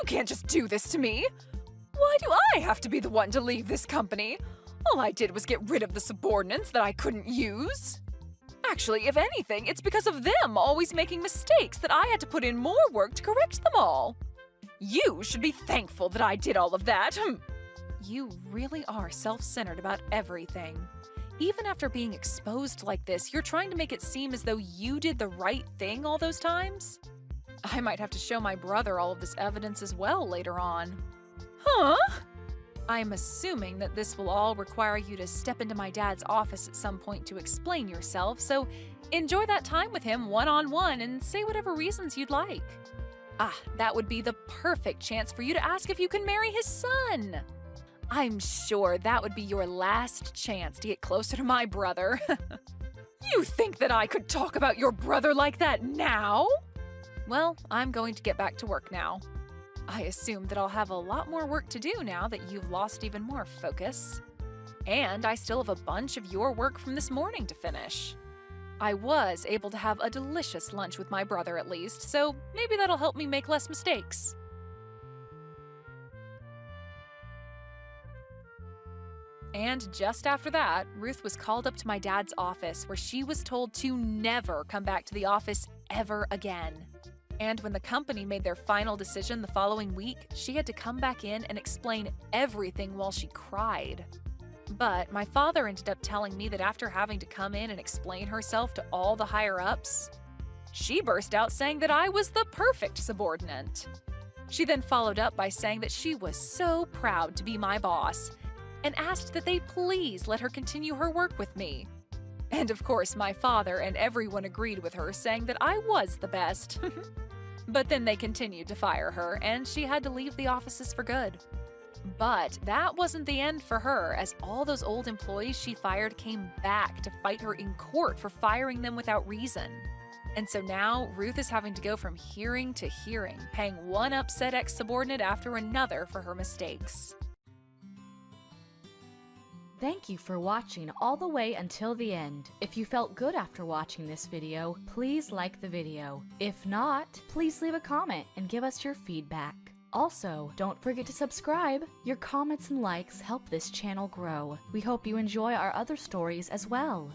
can't just do this to me! Why do I have to be the one to leave this company? All I did was get rid of the subordinates that I couldn't use. Actually, if anything, it's because of them always making mistakes that I had to put in more work to correct them all. You should be thankful that I did all of that. You really are self-centered about everything. Even after being exposed like this, you're trying to make it seem as though you did the right thing all those times? I might have to show my brother all of this evidence as well later on. Huh? I'm assuming that this will all require you to step into my dad's office at some point to explain yourself, so enjoy that time with him one-on-one and say whatever reasons you'd like. Ah, that would be the perfect chance for you to ask if you can marry his son. I'm sure that would be your last chance to get closer to my brother. You think that I could talk about your brother like that now? Well, I'm going to get back to work now. I assume that I'll have a lot more work to do now that you've lost even more focus. And I still have a bunch of your work from this morning to finish. I was able to have a delicious lunch with my brother at least, so maybe that'll help me make less mistakes. And just after that, Ruth was called up to my dad's office where she was told to never come back to the office ever again. And when the company made their final decision the following week, she had to come back in and explain everything while she cried. But my father ended up telling me that after having to come in and explain herself to all the higher-ups, she burst out saying that I was the perfect subordinate. She then followed up by saying that she was so proud to be my boss and asked that they please let her continue her work with me. And of course, my father and everyone agreed with her, saying that I was the best. But then they continued to fire her, and she had to leave the offices for good. But that wasn't the end for her, as all those old employees she fired came back to fight her in court for firing them without reason. And so now, Ruth is having to go from hearing to hearing, paying one upset ex-subordinate after another for her mistakes. Thank you for watching all the way until the end. If you felt good after watching this video, please like the video. If not, please leave a comment and give us your feedback. Also, don't forget to subscribe. Your comments and likes help this channel grow. We hope you enjoy our other stories as well.